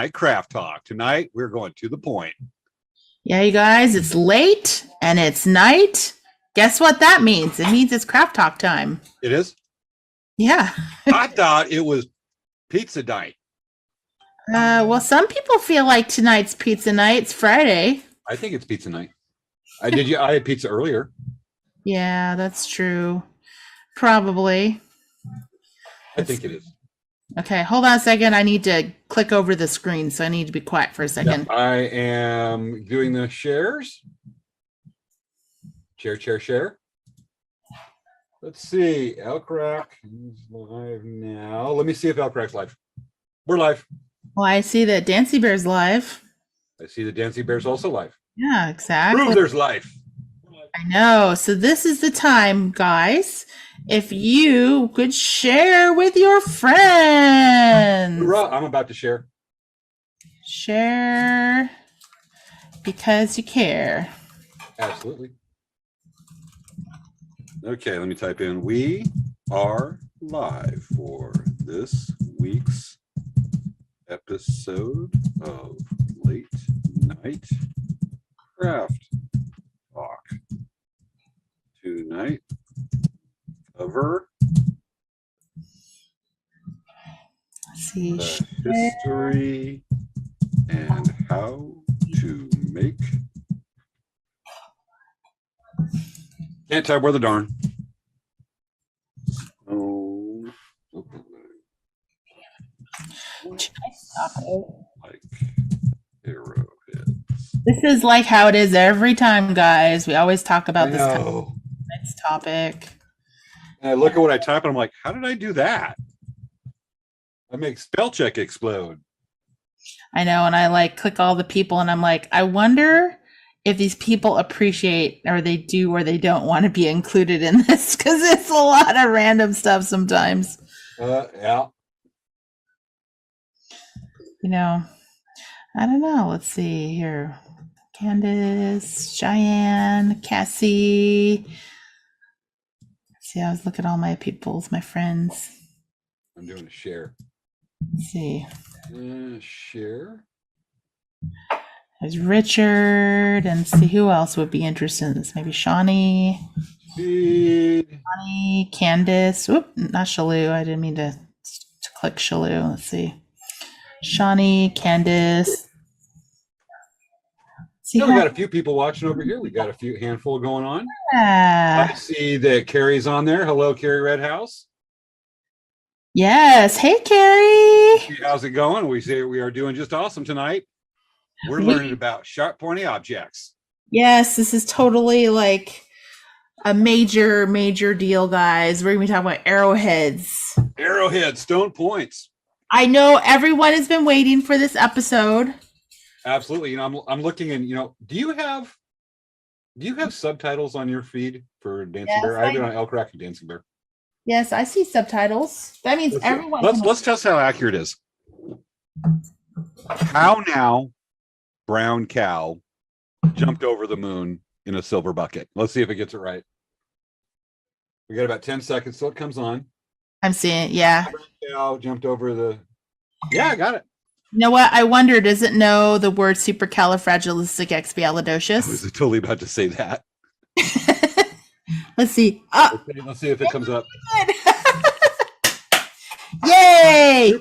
night craft talk. Tonight, we're going to the point. Yeah, you guys, it's late and it's night. Guess what that means? It means it's craft talk time. It is? Yeah. I thought it was pizza night. Well, some people feel like tonight's pizza night. It's Friday. I think it's pizza night. I had pizza earlier. Yeah, that's true. Probably. I think it is. Okay, hold on a second. I need to click over the screen, so I need to be quiet for a second. Yeah, I am doing the shares. Share. Let's see. Elkrack is live now. Let me see if Elkrack's live. We're live. Well, I see that Dancy Bear's live. I see the Dancy Bear's also live. Yeah, exactly. Prove there's life. I know. So this is the time, guys. If you could share with your friends. Hoorah, I'm about to share. Share because you care. Absolutely. Okay, let me type in. We are live for this week's episode of Late Night Craft Talk. Tonight, cover See, the history and how to make. Can't type where the darn. Oh, like arrowheads. This is like how it is every time, guys. We always talk about this kind of next topic. And I look at what I type and I'm like, how did I do that? I make spell check explode. I know, and I like click all the people and I'm like, I wonder if these people appreciate or they do or they don't want to be included in this, because it's a lot of random stuff sometimes. Yeah. You know, I don't know. Let's see here. Candace, Cheyenne, Cassie. See, I was looking at all my peoples, my friends. I'm doing a share. Let's see. Share. There's Richard, and see who else would be interested in this. Maybe Shawnee. Shawnee, Candace. Whoop, not Shalou. I didn't mean to click Shalou. Let's see. Shawnee, Candace. See, we got a few people watching over here. We got a few handful going on. Yeah. I see that Carrie's on there. Hello, Carrie Redhouse. Yes. Hey, Carrie. How's it going? We say we are doing just awesome tonight. We're learning about sharp, pointy objects. Yes, this is totally like a major deal, guys. We're going to be talking about arrowheads. Arrowheads, stone points. I know everyone has been waiting for this episode. Absolutely. You know, I'm looking and, you know, do you have subtitles on your feed for Dancing Bear? I have it on Elkrack and Dancing Bear. Yes, I see subtitles. That means everyone. Let's test how accurate it is. How now brown cow jumped over the moon in a silver bucket? Let's see if it gets it right. We got about 10 seconds till it comes on. I'm seeing it. Yeah. Brown cow jumped over the. Yeah, I got it. You know what? I wonder, does it know the word supercalifragilisticexpialidocious? I was totally about to say that. Let's see. Let's see if it comes up. Yay!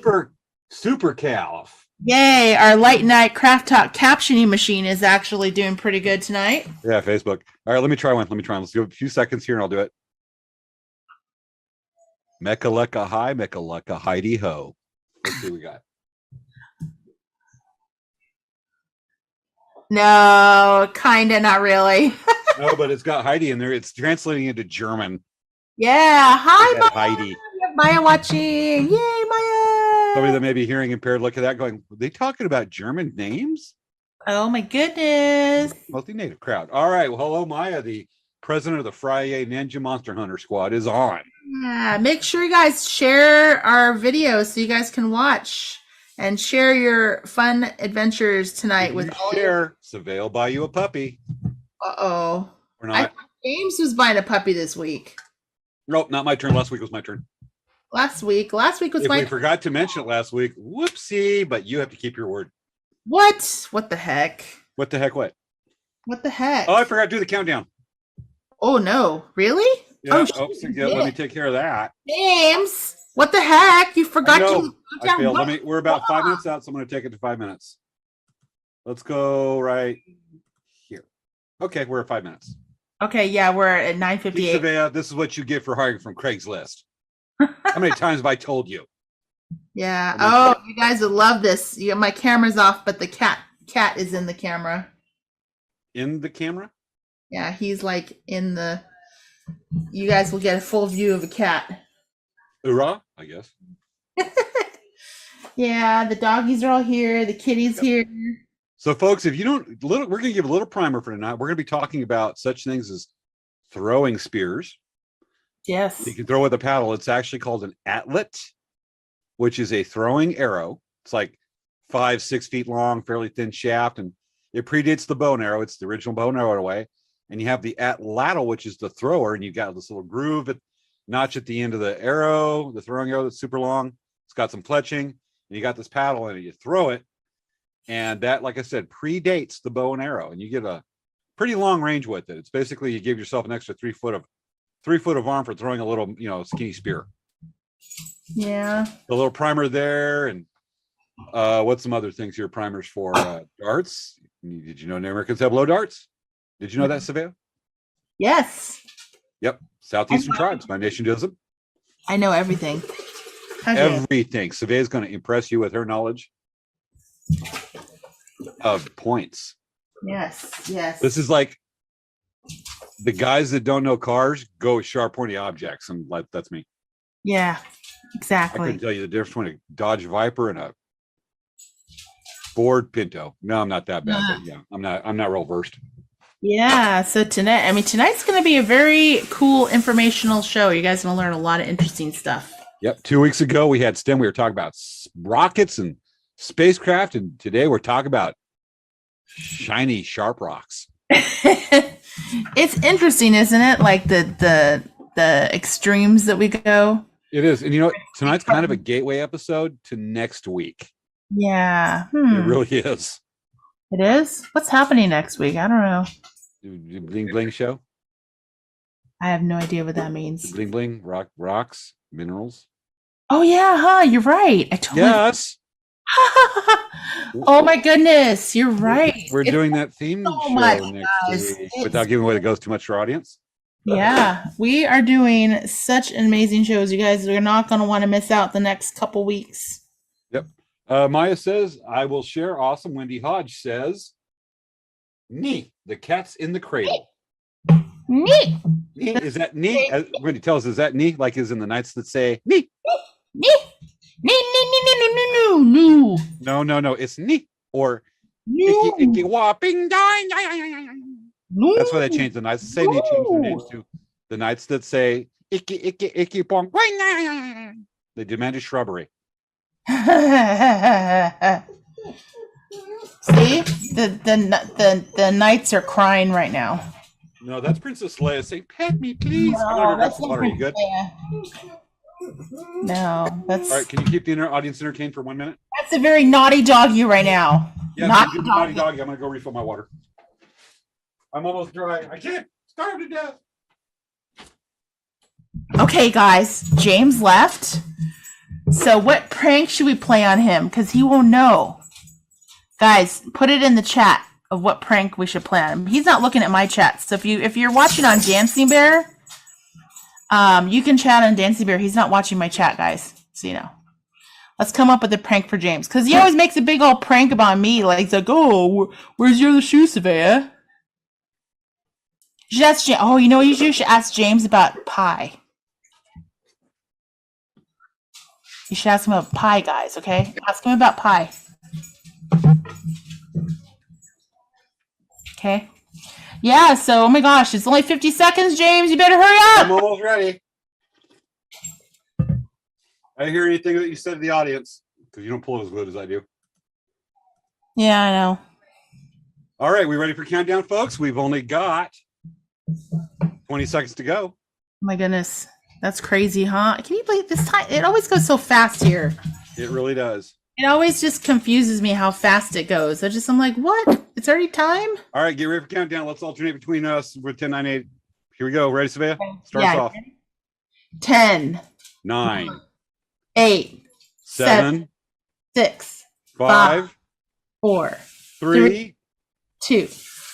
Super calf. Yay! Our Light Night Craft Talk captioning machine is actually doing pretty good tonight. Yeah, Facebook. All right, let me try one. Let's give it a few seconds here and I'll do it. Mechaleka hi, Mechaleka Heidi ho. Let's see what we got. No, kinda, not really. No, but it's got Heidi in there. It's translating into German. Yeah. Hi, Maya. Heidi. We have Maya watching. Yay, Maya. Somebody that may be hearing impaired look at that going, are they talking about German names? Oh, my goodness. Multi-native crowd. All right. Well, hello, Maya. The president of the Friday Ninja Monster Hunter Squad is on. Yeah. Make sure you guys share our videos so you guys can watch. And share your fun adventures tonight with all your. Svea will buy you a puppy. Uh-oh. Or not. I thought James was buying a puppy this week. Nope, not my turn. Last week was my turn. last week. Last week was If my we forgot to mention it last week, whoopsie, but you have to keep your word. what? What the heck? What the heck? What? What the heck? Oh, I forgot to do the countdown. Oh no, really? Yeah. Oh, Yeah, let me take care of that. James, what the heck? You forgot to. I failed. We're about 5 minutes out, so I'm going to take it to 5 minutes. Let's go right here. Okay, we're at 5 minutes. Okay, yeah, we're at 9:58. Svea, this is what you get for hiring from Craigslist. How many times have I told you? Yeah. Oh, you guys would love this. My camera's off, but the cat is in the camera. In the camera? Yeah, he's like in the. You guys will get a full view of a cat. Hoorah, I guess. Yeah, the doggies are all here. The kitties here. So, folks, if you don't, we're going to give a little primer for tonight. We're going to be talking about such things as throwing spears. Yes. You can throw with a paddle. It's actually called an atlet, which is a throwing arrow. It's like 5-6 feet long, fairly thin shaft, and it predates the bow and arrow. It's the original bow and arrow way. And you have the atlatl, which is the thrower, and you've got this little groove notch at the end of the arrow, the throwing arrow that's super long. It's got some fletching, and you got this paddle in it. You throw it, and that, like I said, predates the bow and arrow, and you get a pretty long range with it. It's basically you give yourself an extra 3 foot of arm for throwing a little, skinny spear. Yeah. A little primer there, and what's some other things here? Primers for darts. Did you know Americans have low darts? Did you know that, Svea? Yes. Yep. Southeastern tribes. My nation does them. I know everything. Everything. Svea is going to impress you with her knowledge of points. Yes. Yes. This is like the guys that don't know cars go with sharp, pointy objects, and that's me. Yeah. I Exactly. couldn't tell you the difference between a Dodge Viper and a Ford Pinto. No, I'm not that bad, but yeah, I'm not real versed. Yeah. So tonight's going to be a very cool informational show. You guys are going to learn a lot of interesting stuff. Yep. 2 weeks ago we had STEM. We were talking about rockets and spacecraft, and today we're talking about shiny, sharp rocks. It's interesting, isn't it? Like the extremes that we go. It is, and tonight's kind of a gateway episode to next week. Yeah. It really is. It is? What's happening next week? I don't know. Bling bling show. I have no idea what that means. Bling bling rocks minerals. Oh yeah, huh? You're right. I totally. Yes. Oh my goodness, you're right. We're doing that theme show next week without giving away the ghost too much to our audience. Yeah, we are doing such amazing shows. You guys are not going to want to miss out the next couple weeks. Yep. Maya says, I will share. Awesome. Wendy Hodge says, neat. The cat's in the cradle. Neat. Neat. Is that neat? Wendy tells us, is that neat? Like is in the nights that say neat. Neat. No. No. It's neat or icky whopping. That's why they changed the nights. Say they changed their names to the nights that say icky pong. They demanded shrubbery. See, the knights are crying right now. No, that's Princess Leia saying, "Pet me, please." I'm gonna go water. Are you good? No, that's all right. Can you keep the audience entertained for 1 minute? That's a very naughty doggy right now. Yeah, naughty doggy. I'm gonna go refill my water. I'm almost dry. I can't starve to death. Okay, guys, James left. So what prank should we play on him? Because he won't know. Guys, put it in the chat of what prank we should play on him. He's not looking at my chat. So if you're watching on Dancing Bear, you can chat on Dancing Bear. He's not watching my chat, guys. So you know. Let's come up with a prank for James. Because he always makes a big old prank about me. Like, he's like, oh, where's your shoe, Svea? You should ask James. Oh, you know what you should ask James about pie. You should ask him about pie, guys, okay? Ask him about pie. Okay. Yeah, so, oh my gosh, it's only 50 seconds, James. You better hurry up. I'm almost ready. I didn't hear anything that you said to the audience because you don't pull it as good as I do. Yeah, I know. All right, we ready for countdown, folks? We've only got 20 seconds to go. Oh my goodness. That's crazy, huh? Can you believe this time? It always goes so fast here. It really does. It always just confuses me how fast it goes. I'm like, what? It's already time? All right, get ready for countdown. Let's alternate between us with 10, 9, 8. Here we go. Ready, Svea? Starts off. 10, 9, 8, 7, 6, 5, 4, 3, 2,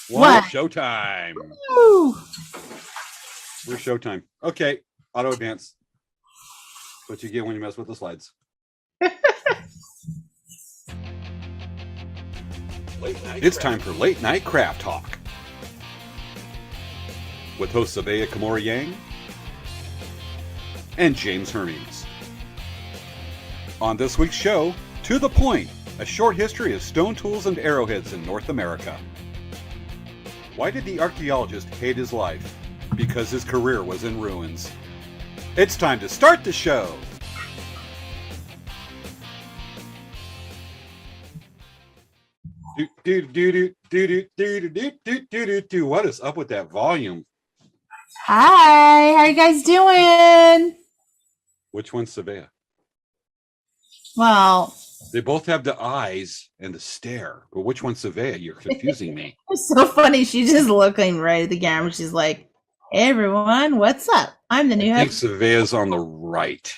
1. Showtime. Woo! We're showtime. Okay, auto advance. What you get when you mess with the slides. It's time for Late Night Craft Talk with hosts Svea Kamora Yang and James Hermes. On this week's show, To the Point, a short history of stone tools and arrowheads in North America. Why did the archaeologist hate his life? Because his career was in ruins. It's time to start the show. What is up with that volume? Hi, how you guys doing? Which one's Svea? Well, They both have the eyes and the stare, but which one's Svea? You're confusing me. it's so funny. She's just looking right at the camera. She's like, "Hey everyone, what's up? I'm the new I think host. Svea's on the right.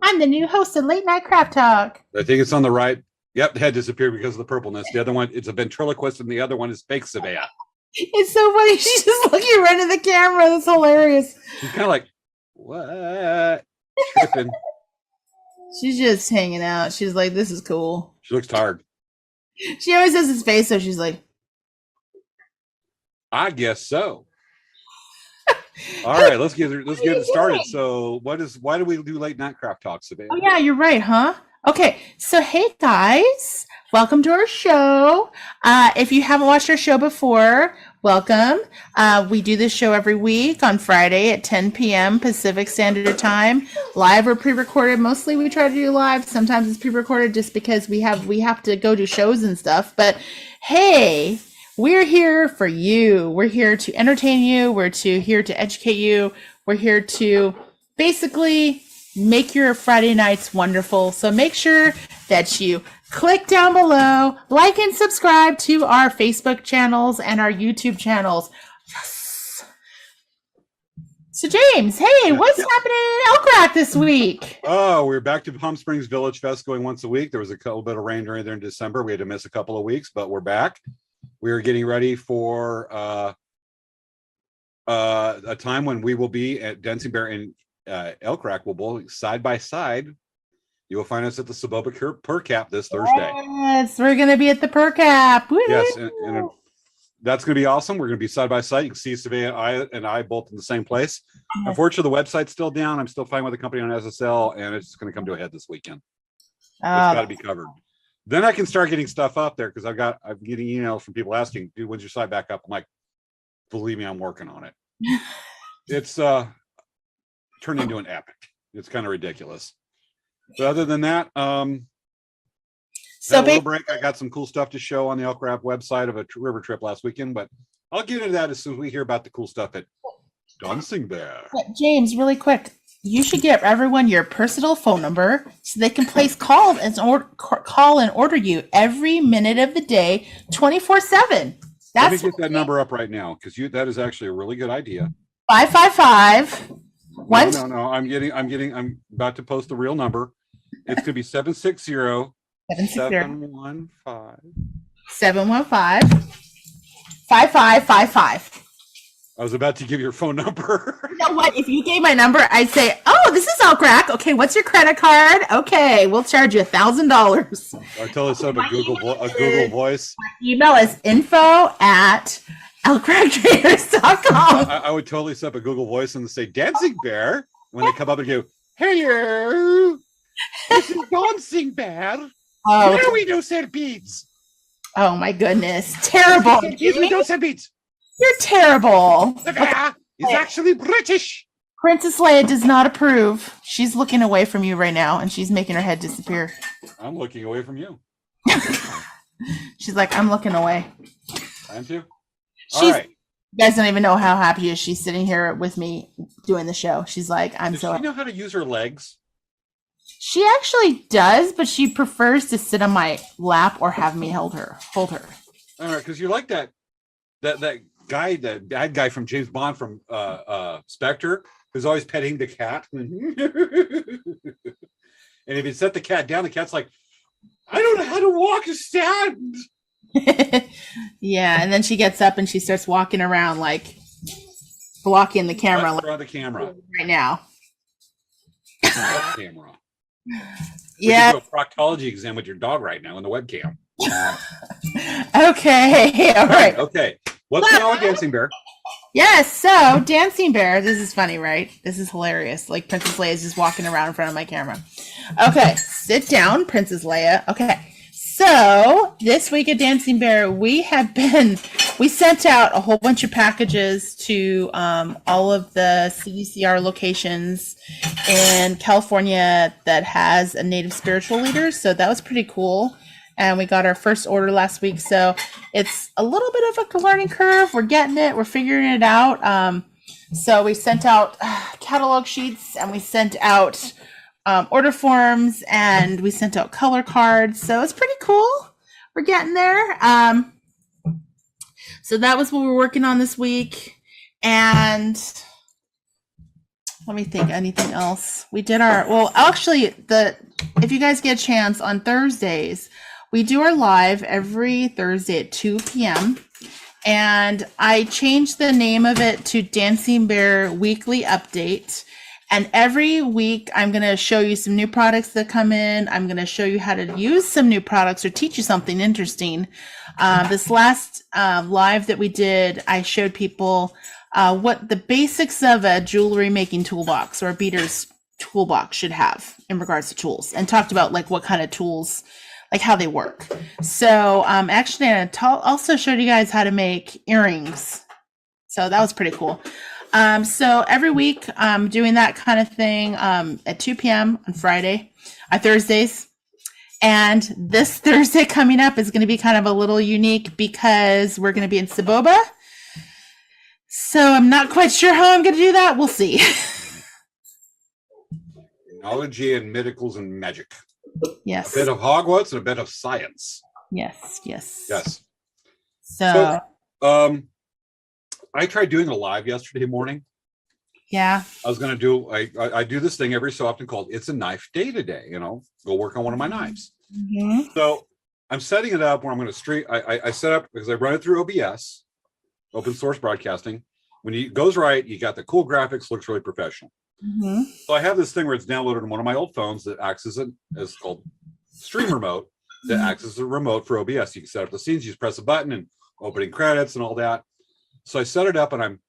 I'm the new host of Late Night Craft Talk." I think it's on the right. Yep, the head disappeared because of the purpleness. The other one, it's a ventriloquist, and the other one is fake Svea. It's so funny. She's just looking right at the camera. That's hilarious. She's kind of like, what? Tripping. She's just hanging out. She's like, "This is cool." She looks tired. She always has his face, so she's like, I guess so. All right, let's get it started. So, why do we do late night craft talks today? "Oh yeah, you're right, huh?" Okay, so hey guys, welcome to our show. If you haven't watched our show before, welcome. We do this show every week on Friday at 10 p.m. Pacific Standard Time, live or pre-recorded. Mostly we try to do live. Sometimes it's pre-recorded just because we have to go to shows and stuff. But hey, we're here for you. We're here to entertain you. We're here to educate you. We're here to basically make your Friday nights wonderful. So make sure that you click down below, like and subscribe to our Facebook channels and our YouTube channels. Yes. So James, hey, what's happening in Elk Rock this week? Oh, we're back to Palm Springs Village Fest going once a week. There was a little bit of rain during there in December. We had to miss a couple of weeks, but we're back. We are getting ready for a time when we will be at Dancing Bear and Elk Rock. We'll both side by side. You will find us at the Saboba Per Cap this Thursday. Yes, we're going to be at the Per Cap. Woo-hoo. Yes, and that's going to be awesome. We're going to be side by side. You can see Svea and I both in the same place. Yes. Unfortunately, the website's still down. I'm still fighting with the company on SSL, and it's going to come to a head this weekend. It's got to be covered. Then I can start getting stuff up there because I'm getting emails from people asking, "Dude, when's your site back up?" I'm like, "Believe me, I'm working on it." It's turned into an epic. It's kind of ridiculous. But other than that, so a little break. I got some cool stuff to show on the Elk Rock website of a river trip last weekend, but I'll get into that as soon as we hear about the cool stuff at Dancing Bear. James, really quick, you should give everyone your personal phone number so they can place call and order you every minute of the day, 24/7. Let me get that number up right now because that is actually a really good idea. 555. No. I'm about to post the real number. It's going to be 760 715 5555. I was about to give your phone number. You know what? If you gave my number, I'd say, "Oh, this is Elk Rock. Okay, what's your credit card? Okay, we'll charge you $1,000." I totally set up a Google Voice. My email is info@elkrocktrainers.com. I would totally set up a Google Voice and say Dancing Bear when they come up and go, "Hey, this is Dancing Bear. Where we do sell beads." Oh my goodness, terrible! We don't sell beads. You're terrible. The bear is actually British. Princess Leia does not approve. She's looking away from you right now, and she's making her head disappear. I'm looking away from you. She's like, "I'm looking away." I am too. She's All right. You guys don't even know how happy she is. She's sitting here with me doing the show. She's like, I'm Does so she happy. know how to use her legs? She actually does, but she prefers to sit on my lap or have me hold her. All right, because you're like that guy, that bad guy from James Bond from Spectre, who's always petting the cat. And if you set the cat down, the cat's like, I don't know how to walk or stand. Yeah, and then she gets up and she starts walking around like blocking the camera Right like for the camera. right now. What camera? We Yeah. could do a proctology exam with your dog right now in the webcam. Okay. All right. Okay. What's going on with Dancing Bear? Yes. So, Dancing Bear. This is funny, right? This is hilarious. Like Princess Leia is just walking around in front of my camera. Okay, sit down, Princess Leia. Okay. So this week at Dancing Bear, we sent out a whole bunch of packages to all of the CDCR locations in California that has a Native spiritual leader. So that was pretty cool. And we got our first order last week. So it's a little bit of a learning curve. We're getting it. We're figuring it out. So we sent out catalog sheets and we sent out order forms and we sent out color cards. So it's pretty cool. We're getting there. So that was what we're working on this week. And let me think, anything else? We did if you guys get a chance on Thursdays, we do our live every Thursday at 2 p.m. And I changed the name of it to Dancing Bear Weekly Update. And every week, I'm going to show you some new products that come in. I'm going to show you how to use some new products or teach you something interesting. This last live that we did, I showed people what the basics of a jewelry making toolbox or a beader's toolbox should have in regards to tools, and talked about like what kind of tools, like how they work. So actually, I also showed you guys how to make earrings. So that was pretty cool. So every week I'm doing that kind of thing at 2 p.m. on Thursdays. And this Thursday coming up is going to be kind of a little unique because we're going to be in Saboba. So I'm not quite sure how I'm going to do that. We'll see. Technology and miracles and magic. Yes. A bit of Hogwarts and a bit of science. Yes. So I tried doing a live yesterday morning. Yeah. I was going to do, I do this thing every so often called It's a Knife Day today, go work on one of my knives. Mm-hmm. So I'm setting it up where I'm going to stream. I set up because I run it through OBS, open source broadcasting. When it goes right, you got the cool graphics, looks really professional. Mm-hmm. So I have this thing where it's downloaded on one of my old phones that acts as called Stream Remote, that acts as a remote for OBS. You can set up the scenes, you just press a button and opening credits and all that. So I set it up and I'm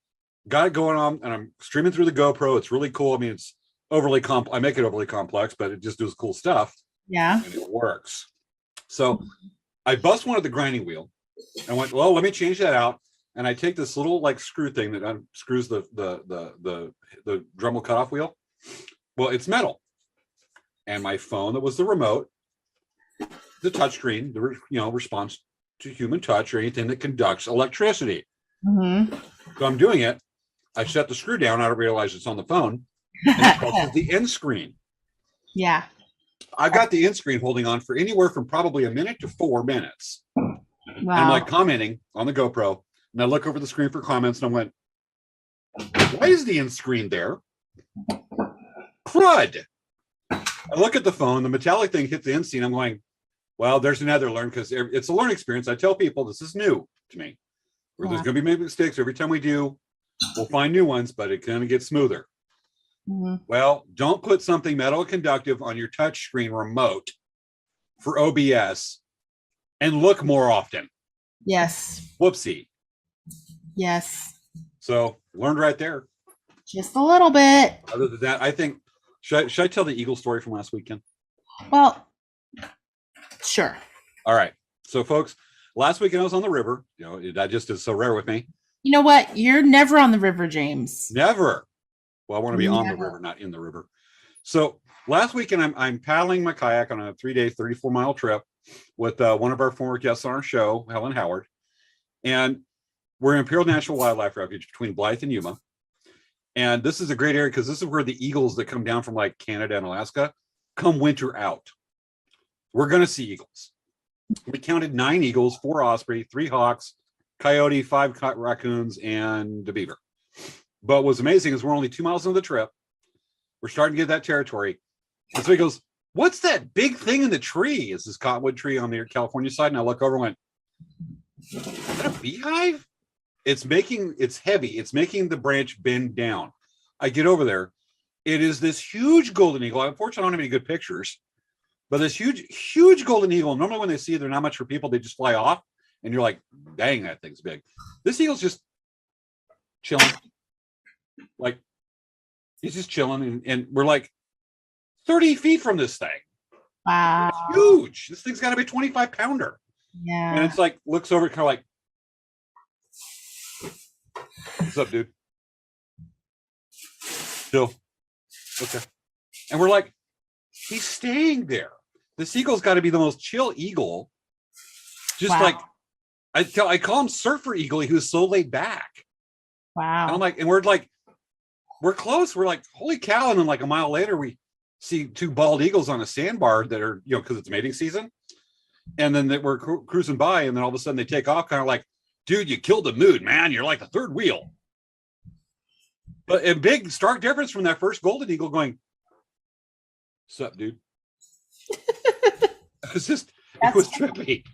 got it going on and I'm streaming through the GoPro. It's really cool. I mean, it's overly I make it overly complex, but it just does cool stuff. Yeah. And it works. So I bust one at the grinding wheel and went, well, let me change that out. And I take this little like screw thing that unscrews the Dremel cutoff wheel. Well, it's metal. And my phone that was the remote, the touchscreen, response to human touch or anything that conducts electricity. Mm-hmm. So I'm doing it. I set the screw down. I don't realize it's on the phone. And it crosses the end screen. Yeah. I've got the end screen holding on for anywhere from probably a minute to 4 minutes. Wow. And I'm like commenting on the GoPro. And I look over the screen for comments and I went, why is the end screen there? Crud. I look at the phone, the metallic thing hit the end screen. I'm going, well, there's another learn because it's a learning experience. I tell people this is new to me. Where there's going to be maybe mistakes. Every time we do, we'll find new ones, but it kind of gets smoother. Mm-hmm. Well, don't put something metal conductive on your touch screen remote for OBS and look more often. Yes. Whoopsie. Yes. So learned right there. Just a little bit. Other than that, I think, should I tell the eagle story from last weekend? Well, sure. All right. So folks, last weekend I was on the river. That just is so rare with me. You know what? You're never on the river, James. Never. Well, I want to be on the river, not in the river. So last weekend I'm paddling my kayak on a 3-day, 34-mile trip with one of our former guests on our show, Helen Howard. And We're in Imperial National Wildlife Refuge between Blythe and Yuma. And this is a great area because this is where the eagles that come down from like Canada and Alaska come winter out. We're going to see eagles. We counted 9 eagles, 4 osprey, 3 hawks, coyote, 5 raccoons, and a beaver. But what's amazing is we're only 2 miles into the trip. We're starting to get that territory. And so he goes, what's that big thing in the tree? Is this cottonwood tree on the California side? And I look over and went, is that a beehive? It's heavy. It's making the branch bend down. I get over there. It is this huge golden eagle. Unfortunately, I don't have any good pictures, but this huge golden eagle. Normally when they see it, they're not much for people. They just fly off and you're like, dang, that thing's big. This eagle's just chilling. Like he's just chilling. And we're like 30 feet from this thing. Wow. It's huge. This thing's got to be a 25-pounder. Yeah. And it's like, looks over kind of like, what's up, dude? Still. Okay. And we're like, he's staying there. This eagle's got to be the most chill eagle. Just wow. like, I call him Surfer Eagle. He was so laid back. Wow. And I'm like, and we're like, we're close. We're like, holy cow. And then like a mile later, we see 2 bald eagles on a sandbar that are, because it's mating season. And then we're cruising by, and then all of a sudden they take off, kind of like, dude, you killed the mood, man. You're like the third wheel. But a big stark difference from that first golden eagle going, what's up, dude? It was trippy.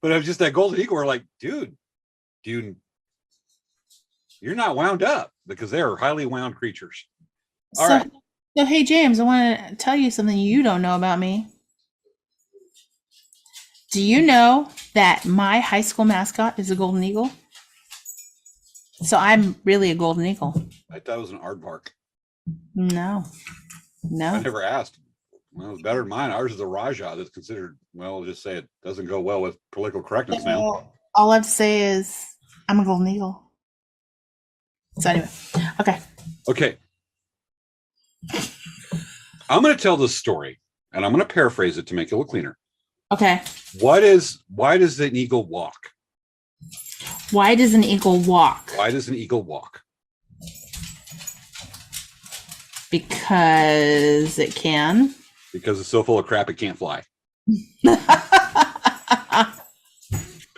But it was just that golden eagle. We're like, dude, you're not wound up, because they are highly wound creatures. All right. So, hey, James, I want to tell you something you don't know about me. Do you know that my high school mascot is a golden eagle? So I'm really a golden eagle. I thought it was an aardvark. No. I never asked. Well, it's better than mine. Ours is a Raja that's considered, well, just say it doesn't go well with political correctness now. All I have to say is I'm a golden eagle. So anyway, okay. I'm going to tell this story, and I'm going to paraphrase it to make it look cleaner. Okay. Why does an eagle walk? Why does an eagle walk? Why does an eagle walk? Because it can. Because it's so full of crap it can't fly.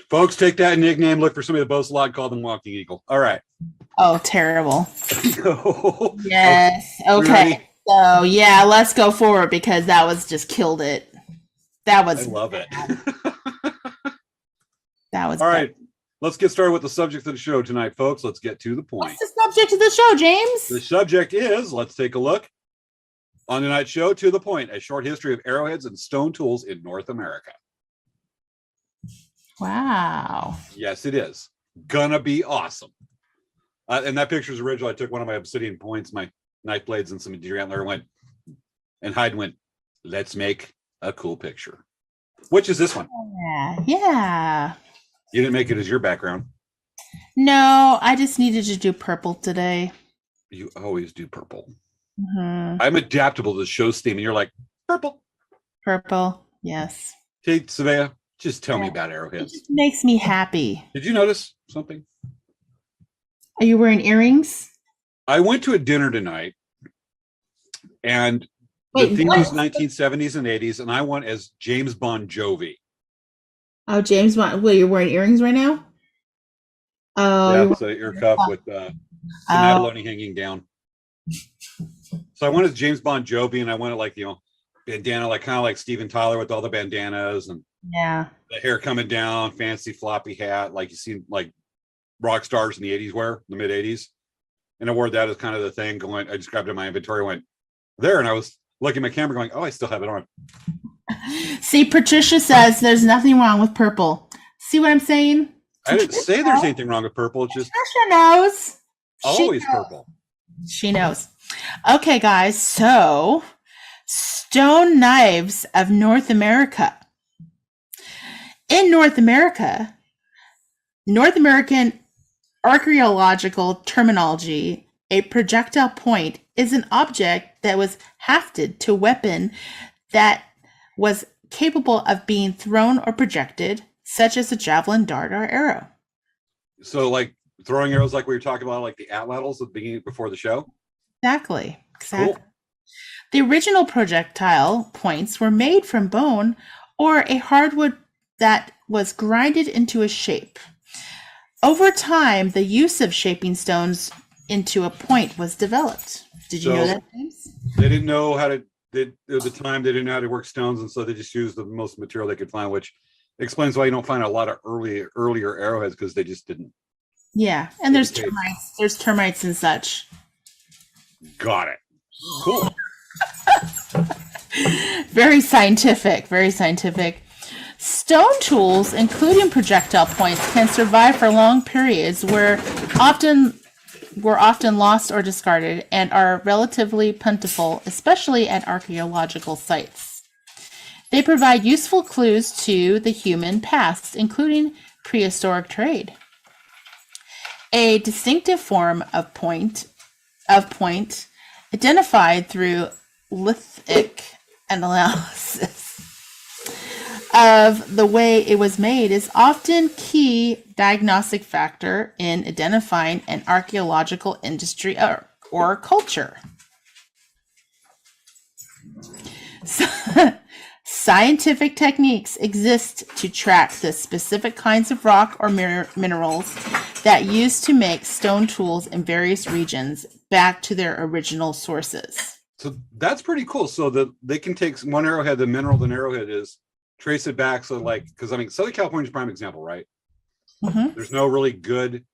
Folks, take that nickname. Look for somebody that boasts a lot. Call them Walking Eagle. All right. Oh, terrible. No. Yes. Okay. So yeah, let's go forward, because that was just killed it. I love it. That was all right. Let's get started with the subject of the show tonight, folks. Let's get to the point. What's the subject of the show, James? The subject is, let's take a look. On tonight's show, To the Point, a short history of arrowheads and stone tools in North America. Wow. Yes, it is. Gonna be awesome. And that picture's original. I took one of my obsidian points, my knife blades, and some deer antler, and Hyde went, let's make a cool picture. Which is this one? Yeah. You didn't make it as your background. No, I just needed to do purple today. You always do purple. Mm-hmm. I'm adaptable to the show's theme, and you're like, purple. Purple, yes. Hey, Svea, just tell me about arrowheads. It just makes me happy. Did you notice something? Are you wearing earrings? I went to a dinner tonight, and the theme was 1970s and 80s, and I went as James Bon Jovi. Oh, James Bond. Well, you're wearing earrings right now? Oh. Yeah, it's an ear cuff with some abalone hanging down. So I went as James Bon Jovi, and I went like, bandana, like kind of like Steven Tyler with all the bandanas and the hair coming down, fancy floppy hat, like you see like rock stars in the 80s wear, the mid 80s. And I wore that as kind of the thing going. I just grabbed it in my inventory, went there, and I was looking at my camera going, oh, I still have it on. See, Patricia says there's nothing wrong with purple. See what I'm saying? I didn't say there's anything wrong with purple. It's just Patricia knows. Always purple. She knows. Okay, guys. So, stone knives of North America. In North America, North American archaeological terminology, a projectile point is an object that was hafted to a weapon that was capable of being thrown or projected, such as a javelin, dart, or arrow. So, like throwing arrows like we were talking about, like the atlatls at the beginning before the show. Exactly. Cool. The original projectile points were made from bone or a hardwood that was grinded into a shape. Over time, the use of shaping stones into a point was developed. Did you know that, James? They didn't know how to. At the time, they didn't know how to work stones, and so they just used the most material they could find, which explains why you don't find a lot of earlier arrowheads, because they just didn't. Yeah, and there's termites. There's termites and such. Got it. Cool. Very scientific. Very scientific. Stone tools, including projectile points, can survive for long periods were often lost or discarded and are relatively plentiful, especially at archaeological sites. They provide useful clues to the human past, including prehistoric trade. A distinctive form of point identified through lithic analysis of the way it was made is often key diagnostic factor in identifying an archaeological industry or culture. Scientific techniques exist to track the specific kinds of rock or minerals that used to make stone tools in various regions back to their original sources. So that's pretty cool. So that they can take one arrowhead, the mineral an arrowhead is, trace it back. So like, because I mean, Southern California is a prime example, right? Mm-hmm. There's no really good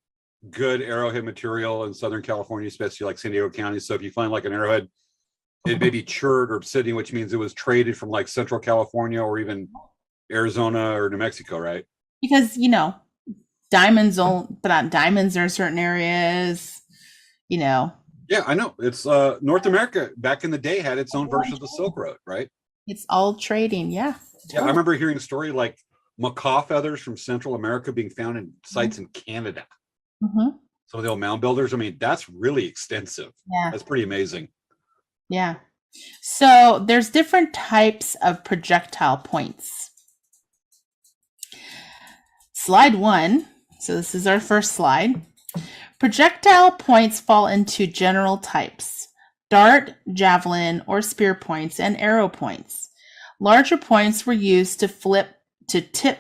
arrowhead material in Southern California, especially like San Diego County. So if you find like an arrowhead, it may be churred or obsidian, which means it was traded from like Central California or even Arizona or New Mexico, right? Because, diamonds don't, but not diamonds are certain areas, Yeah, I know. It's North America back in the day had its own version of the Silk Road, right? It's all trading. Yeah. Yeah, I remember hearing a story like macaw feathers from Central America being found in sites in Canada. Mm-hmm. Some of the old mound builders. I mean, that's really extensive. Yeah. That's pretty amazing. Yeah. So there's different types of projectile points. Slide 1. So this is our first slide. Projectile points fall into general types: dart, javelin, or spear points, and arrow points. Larger points were used to tip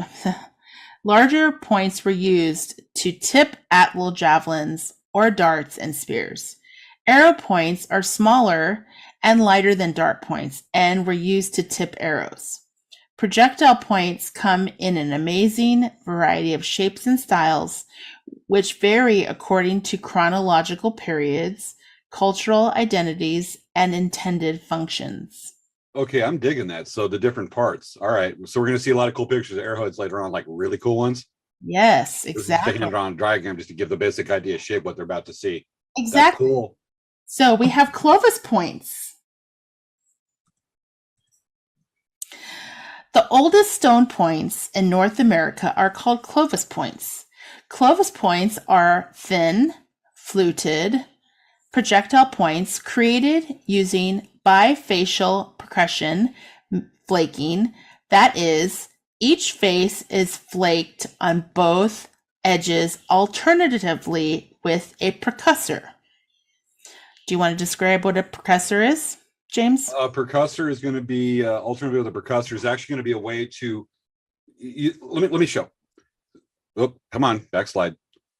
atlatl javelins or darts and spears. Arrow points are smaller and lighter than dart points and were used to tip arrows. Projectile points come in an amazing variety of shapes and styles, which vary according to chronological periods, cultural identities, and intended functions. Okay, I'm digging that. So the different parts. All right. So we're going to see a lot of cool pictures of arrowheads later on, like really cool ones. Yes, exactly. Taking it on a diagram just to give the basic idea of shape what they're about to see. Exactly. That's cool. So we have Clovis points. The oldest stone points in North America are called Clovis points. Clovis points are thin, fluted projectile points created using bifacial percussion flaking. That is, each face is flaked on both edges alternatively with a percussor. Do you want to describe what a percussor is, James? A percussor is going to be alternatively with a percussor is actually going to be a way to. Let me show. Oh, come on, backslide.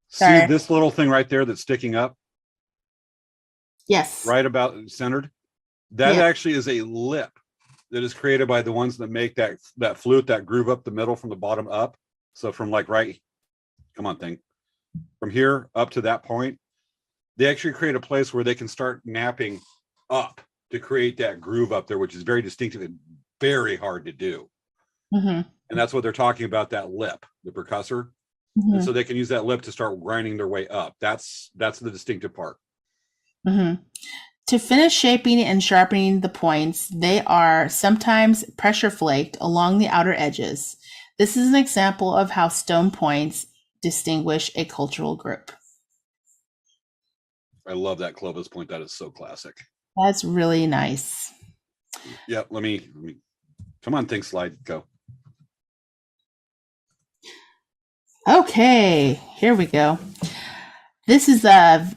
Sorry. See this little thing right there that's sticking up? Yes. Right about centered. That actually is a lip that is created by the ones that make that flute, that groove up the middle from the bottom up. So from like come on thing, from here up to that point, they actually create a place where they can start napping up to create that groove up there, which is very distinctive and very hard to do. Mm-hmm. And that's what they're talking about, that lip, the percussor. Mm-hmm. And so they can use that lip to start grinding their way up. That's the distinctive part. Mm-hmm. To finish shaping and sharpening the points, they are sometimes pressure flaked along the outer edges. This is an example of how stone points distinguish a cultural group. I love that Clovis point. That is so classic. That's really nice. Yeah, let me come on, think slide, go. Okay, here we go. This is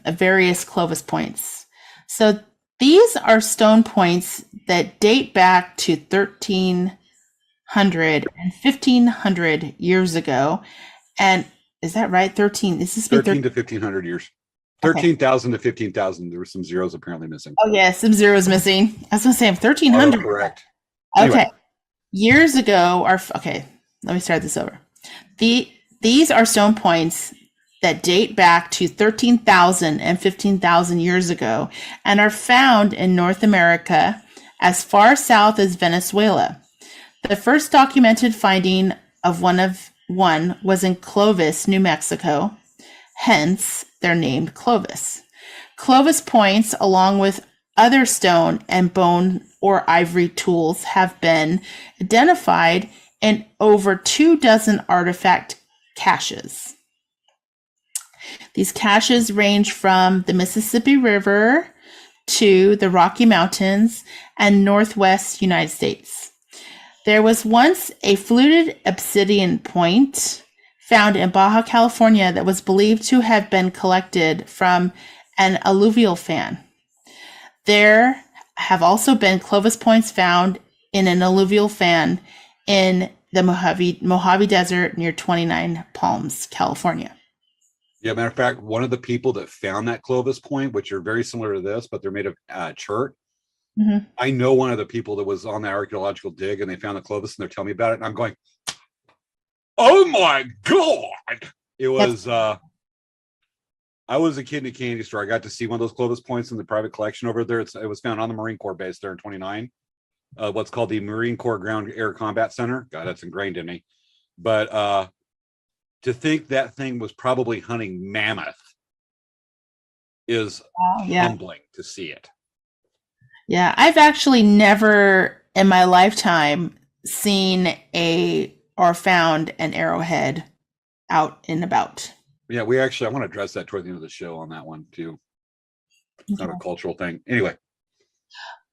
various Clovis points. So these are stone points that date back to 1300 and 1500 years ago. And is that right? 13. This is 13 to 1500 years. Okay. 13,000 to 15,000. There were some zeros apparently missing. Oh, yeah, some zeros missing. I was going to say 1300. Correct. Okay. Anyway. Years ago, okay, let me start this over. These are stone points that date back to 13,000 and 15,000 years ago and are found in North America as far south as Venezuela. The first documented finding of one was in Clovis, New Mexico. Hence, they're named Clovis. Clovis points, along with other stone and bone or ivory tools, have been identified in over 24 artifact caches. These caches range from the Mississippi River to the Rocky Mountains and Northwest United States. There was once a fluted obsidian point found in Baja California that was believed to have been collected from an alluvial fan. There have also been Clovis points found in an alluvial fan in the Mojave Desert near 29 Palms, California. Yeah, matter of fact, one of the people that found that Clovis point, which are very similar to this, but they're made of chert. Mm-hmm. I know one of the people that was on the archaeological dig and they found the Clovis and they're telling me about it. And I'm going, oh my God. It was, I was a kid in a candy store. I got to see one of those Clovis points in the private collection over there. It was found on the Marine Corps base there in 29. What's called the Marine Corps Ground Air Combat Center. God, that's ingrained in me. But to think that thing was probably hunting mammoth is humbling to see it. Yeah, I've actually never in my lifetime seen or found an arrowhead out and about. Yeah, I want to address that toward the end of the show on that one too. It's not a cultural thing. Anyway.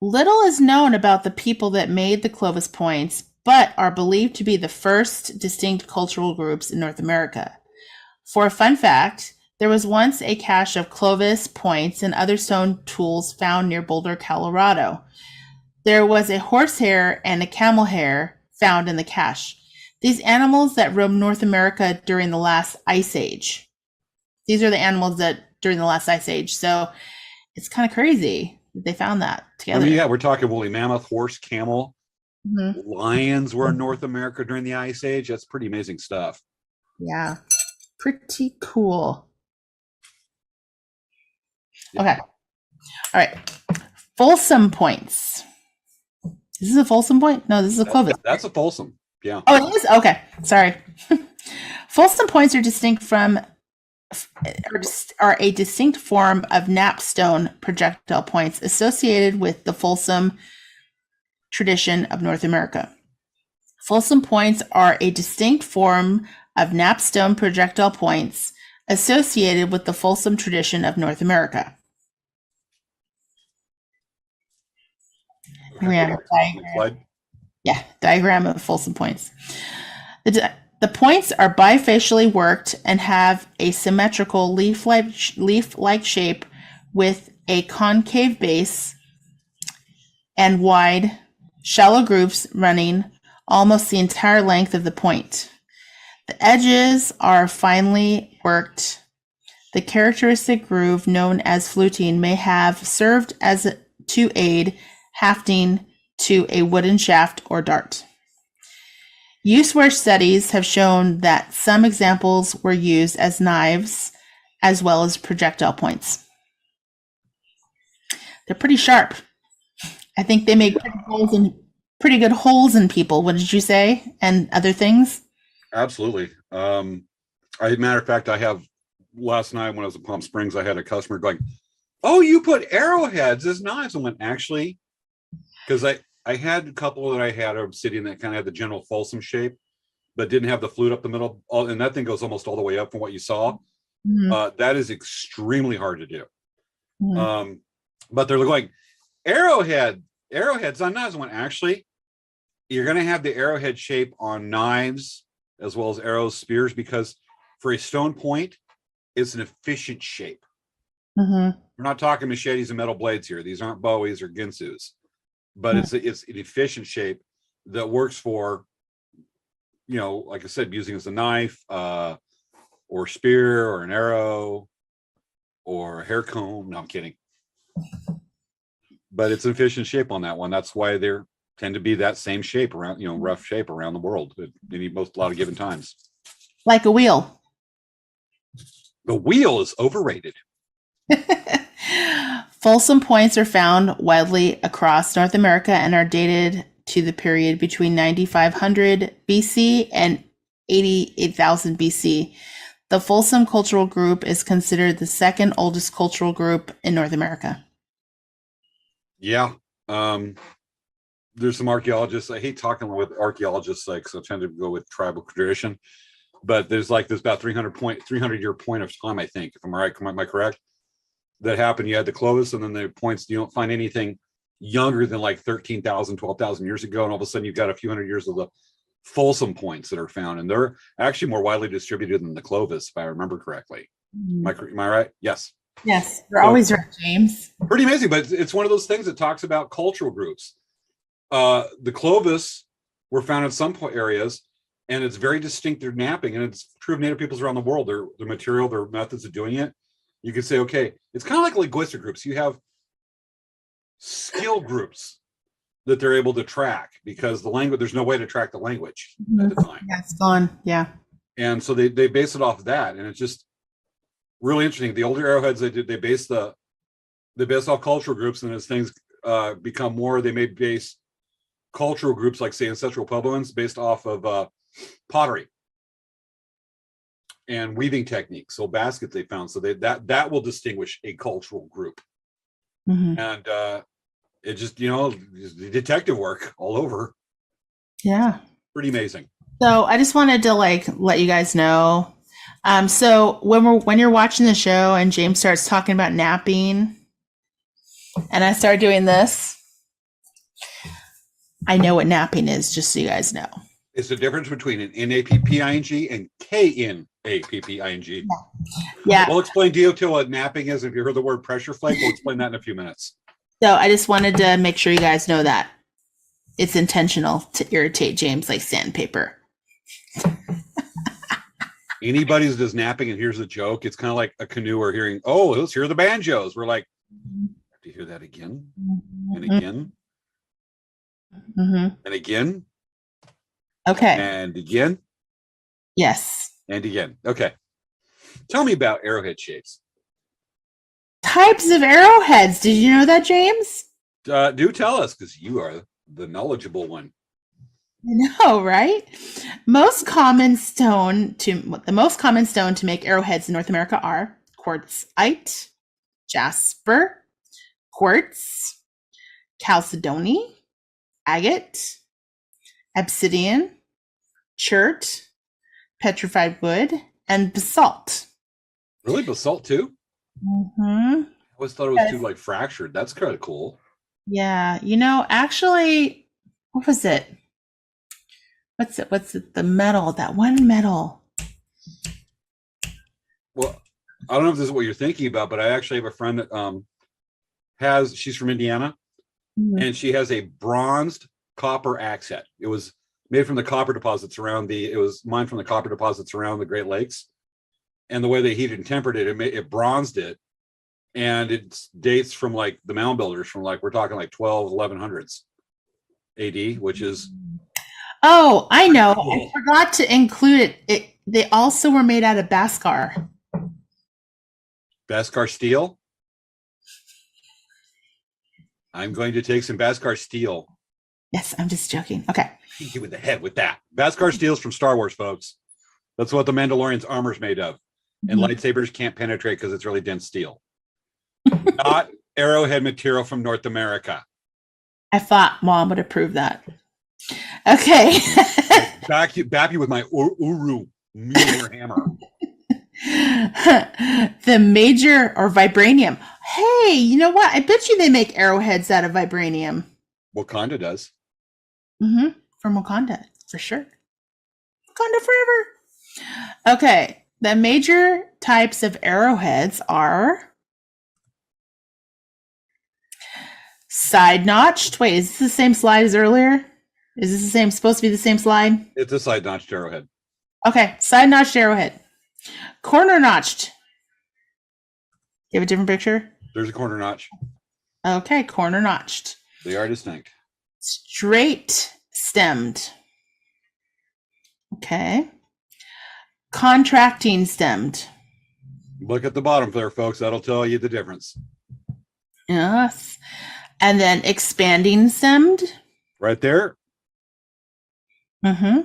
Little is known about the people that made the Clovis points, but are believed to be the first distinct cultural groups in North America. For a fun fact, there was once a cache of Clovis points and other stone tools found near Boulder, Colorado. There was a horsehair and a camel hair found in the cache. These animals that roamed North America during the last ice age. These are the animals that during the last ice age. So it's kind of crazy that they found that together. I mean, yeah, we're talking woolly mammoth, horse, camel. Mm-hmm. Lions were in North America during the ice age. That's pretty amazing stuff. Yeah, pretty cool. Yeah. Okay. All right. Folsom points. Is this a Folsom point? No, this is a Clovis. That's a Folsom. Yeah. Oh, it is? Okay. Sorry. Folsom points are are a distinct form of napstone projectile points associated with the Folsom tradition of North America. Folsom points are a distinct form of napstone projectile points associated with the Folsom tradition of North America. Diagram of Folsom points. The points are bifacially worked and have a symmetrical leaf-like shape with a concave base and wide, shallow grooves running almost the entire length of the point. The edges are finely worked. The characteristic groove known as fluting may have served to aid hafting to a wooden shaft or dart. Use-wear studies have shown that some examples were used as knives as well as projectile points. They're pretty sharp. I think they make pretty good holes in people. What did you say? And other things? Absolutely. Matter of fact, I have last night when I was in Palm Springs, I had a customer going, "Oh, you put arrowheads as knives." I went, actually, because I had a couple that I had obsidian that kind of had the general Folsom shape, but didn't have the flute up the middle. And that thing goes almost all the way up from what you saw. Mm-hmm. That is extremely hard to do. Mm-hmm. But they're going, arrowheads on knives. I went, actually, you're going to have the arrowhead shape on knives as well as arrows, spears, because for a stone point, it's an efficient shape. Mm-hmm. We're not talking machetes and metal blades here. These aren't Bowies or Ginsus, but it's an efficient shape that works for, like I said, using as a knife, or spear, or an arrow, or a hair comb. No, I'm kidding. But it's an efficient shape on that one. That's why they tend to be that same shape around, rough shape around the world at a lot of given times. Like a wheel. The wheel is overrated. Folsom points are found widely across North America and are dated to the period between 9500 BC and 88,000 BC. The Folsom cultural group is considered the second oldest cultural group in North America. Yeah. There's some archaeologists. I hate talking with archaeologists, because I tend to go with tribal tradition. But there's about 300-year point of time, I think, if I'm right. Am I correct? That happened. You had the Clovis, and then the points. You don't find anything younger than like 13,000, 12,000 years ago, and all of a sudden you've got a few hundred years of the Folsom points that are found, and they're actually more widely distributed than the Clovis, if I remember correctly. Am I right? Yes. Yes, you're always right, James. Pretty amazing, but it's one of those things that talks about cultural groups. The Clovis were found in some areas, and it's very distinct. They're napping, and it's true of Native peoples around the world. Their material, their methods of doing it. You could say, okay, it's kind of like linguistic groups. You have skill groups that they're able to track, because the language, there's no way to track the language at the time. Yeah, it's gone. Yeah. And so they base it off of that, and it's just really interesting. The older arrowheads they base off cultural groups, and as things become more, they may base cultural groups like, say, ancestral Puebloans based off of pottery and weaving techniques. So baskets they found, so that will distinguish a cultural group. Mm-hmm. And it just detective work all over. Yeah, pretty amazing. So I just wanted to let you guys know. So when you're watching the show and James starts talking about napping, and I start doing this, I know what napping is, just so you guys know. It's the difference between an N-A-P-P-I-N-G and K-N-A-P-P-I-N-G. Yeah. We'll explain to you what napping is. If you heard the word pressure flake, we'll explain that in a few minutes. So I just wanted to make sure you guys know that it's intentional to irritate James like sandpaper. Anybody that does napping and hears a joke, it's kind of like a canoeer hearing, oh, let's hear the banjos. We're like, have to hear that again and again and again. Okay. And again. Yes. And again. Okay. Tell me about arrowhead shapes. Types of arrowheads. Did you know that, James? Do tell us, because you are the knowledgeable one. I know, right? The most common stone to make arrowheads in North America are quartzite, jasper, quartz, chalcedony, agate, obsidian, chert, petrified wood, and basalt. Really, basalt too? Mm-hmm. I always thought it was too fractured. That's kind of cool. Yeah, actually, what was it? What's it? The metal, that one metal. Well, I don't know if this is what you're thinking about, but I actually have a friend that she's from Indiana, and she has a bronzed copper axe head. It was made from the copper deposits it was mined from the copper deposits around the Great Lakes. And the way they heated and tempered it, it bronzed it. And it dates from the mound builders from we're talking 1100s AD, which is. Oh, I know. Cool. I forgot to include it. They also were made out of Bhaskar. Bhaskar steel? I'm going to take some Bhaskar steel. Yes, I'm just joking. Okay. Hit you with the head with that. Bhaskar steel's from Star Wars, folks. That's what the Mandalorian's armor's made of. And lightsabers can't penetrate because it's really dense steel. Not arrowhead material from North America. I thought Mom would approve that. Okay. Back you with my Uru Mueller hammer. The major or vibranium. Hey, you know what? I bet you they make arrowheads out of vibranium. Wakanda does. From Wakanda, for sure. Wakanda forever. Okay. The major types of arrowheads are side notched. Wait, is this the same slide as earlier? Is this the same? Supposed to be the same slide? It's a side notched arrowhead. Okay, side notched arrowhead. Corner notched. You have a different picture? There's a corner notch. Okay, corner notched. They are distinct. Straight stemmed. Okay. Contracting stemmed. Look at the bottom there, folks. That'll tell you the difference. Yes. And then expanding stemmed. Right there. Mm-hmm.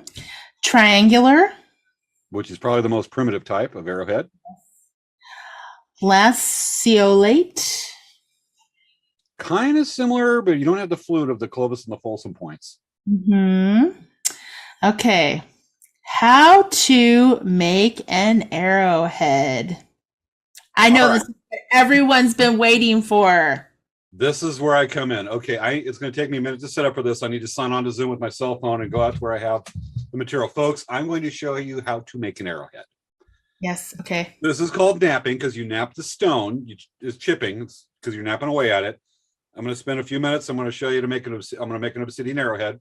Triangular. Which is probably the most primitive type of arrowhead. Lanceolate. Kind of similar, but you don't have the fluid of the Clovis and the Folsom points. Mm-hmm. Okay. How to make an arrowhead. I know this is what everyone's been waiting for. This is where I come in. Okay, it's going to take me a minute to set up for this. I need to sign on to Zoom with my cell phone and go out to where I have the material. Folks, I'm going to show you how to make an arrowhead. Yes, okay. This is called napping because you nap the stone. It's chipping because you're napping away at it. I'm going to spend a few minutes. I'm going to show you I'm going to make an obsidian arrowhead.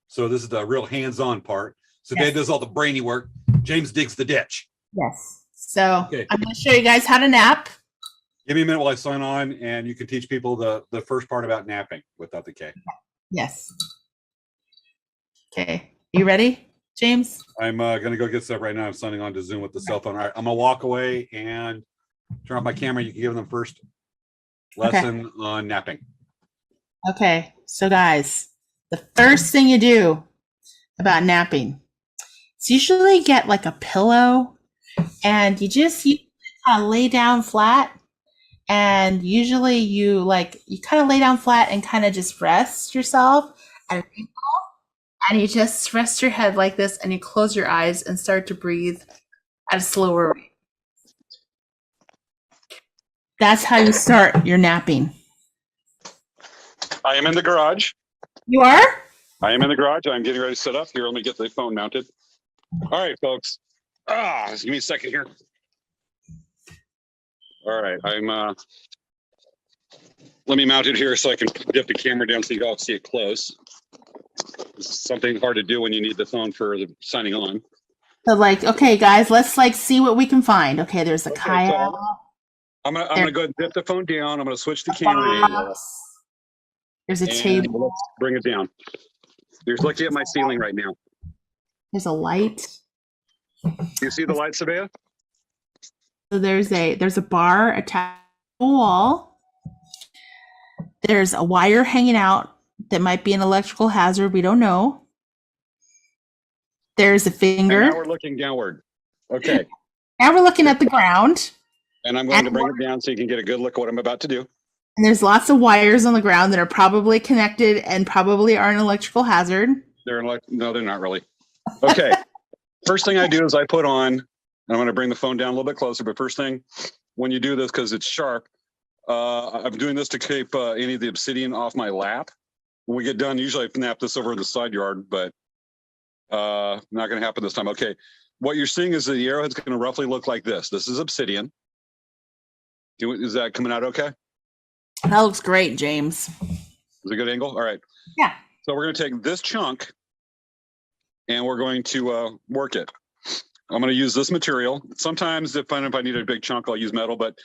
So this is the real hands-on part. So Dave does all the brainy work. James digs the ditch. Yes. So I'm going to show you guys how to nap. Give me a minute while I sign on, and you can teach people the first part about napping without the K. Yes. Okay. You ready, James? I'm going to go get stuff right now. I'm signing on to Zoom with the cell phone. All right, I'm going to walk away and turn off my camera. You can give them first lesson on napping. Okay. So guys, the first thing you do about napping, is usually get like a pillow and you kind of lay down flat. And usually you kind of lay down flat and kind of just rest yourself and you just rest your head like this and you close your eyes and start to breathe at a slower rate. That's how you start your napping. I am in the garage. You are? I am in the garage. I'm getting ready to set up here. Let me get the phone mounted. All right, folks. Give me a second here. All right, let me mount it here so I can dip the camera down so you all see it close. This is something hard to do when you need the phone for the signing on. So okay, guys, let's see what we can find. Okay, there's a kayak. So I'm gonna go ahead and dip the phone down. I'm gonna switch the camera angle. There's a table. Let's bring it down. You're looking at my ceiling right now. There's a light. You see the light, Svea? So there's a bar attached to the wall. There's a wire hanging out that might be an electrical hazard. We don't know. There's a finger. And now we're looking downward. Okay. Now we're looking at the ground. And I'm going to bring it down so you can get a good look at what I'm about to do. And there's lots of wires on the ground that are probably connected and probably are an electrical hazard. No, they're not really. Okay. First thing I do is I put on, I'm going to bring the phone down a little bit closer, but first thing, when you do this, because it's sharp, I'm doing this to keep any of the obsidian off my lap. When we get done, usually I nap this over in the side yard, but not going to happen this time. Okay, what you're seeing is the arrowhead's going to roughly look like this. This is obsidian. Is that coming out okay? That looks great, James. Is it a good angle? All right. Yeah. So we're going to take this chunk and we're going to work it. I'm going to use this material. Sometimes, depending if I need a big chunk, I'll use metal, but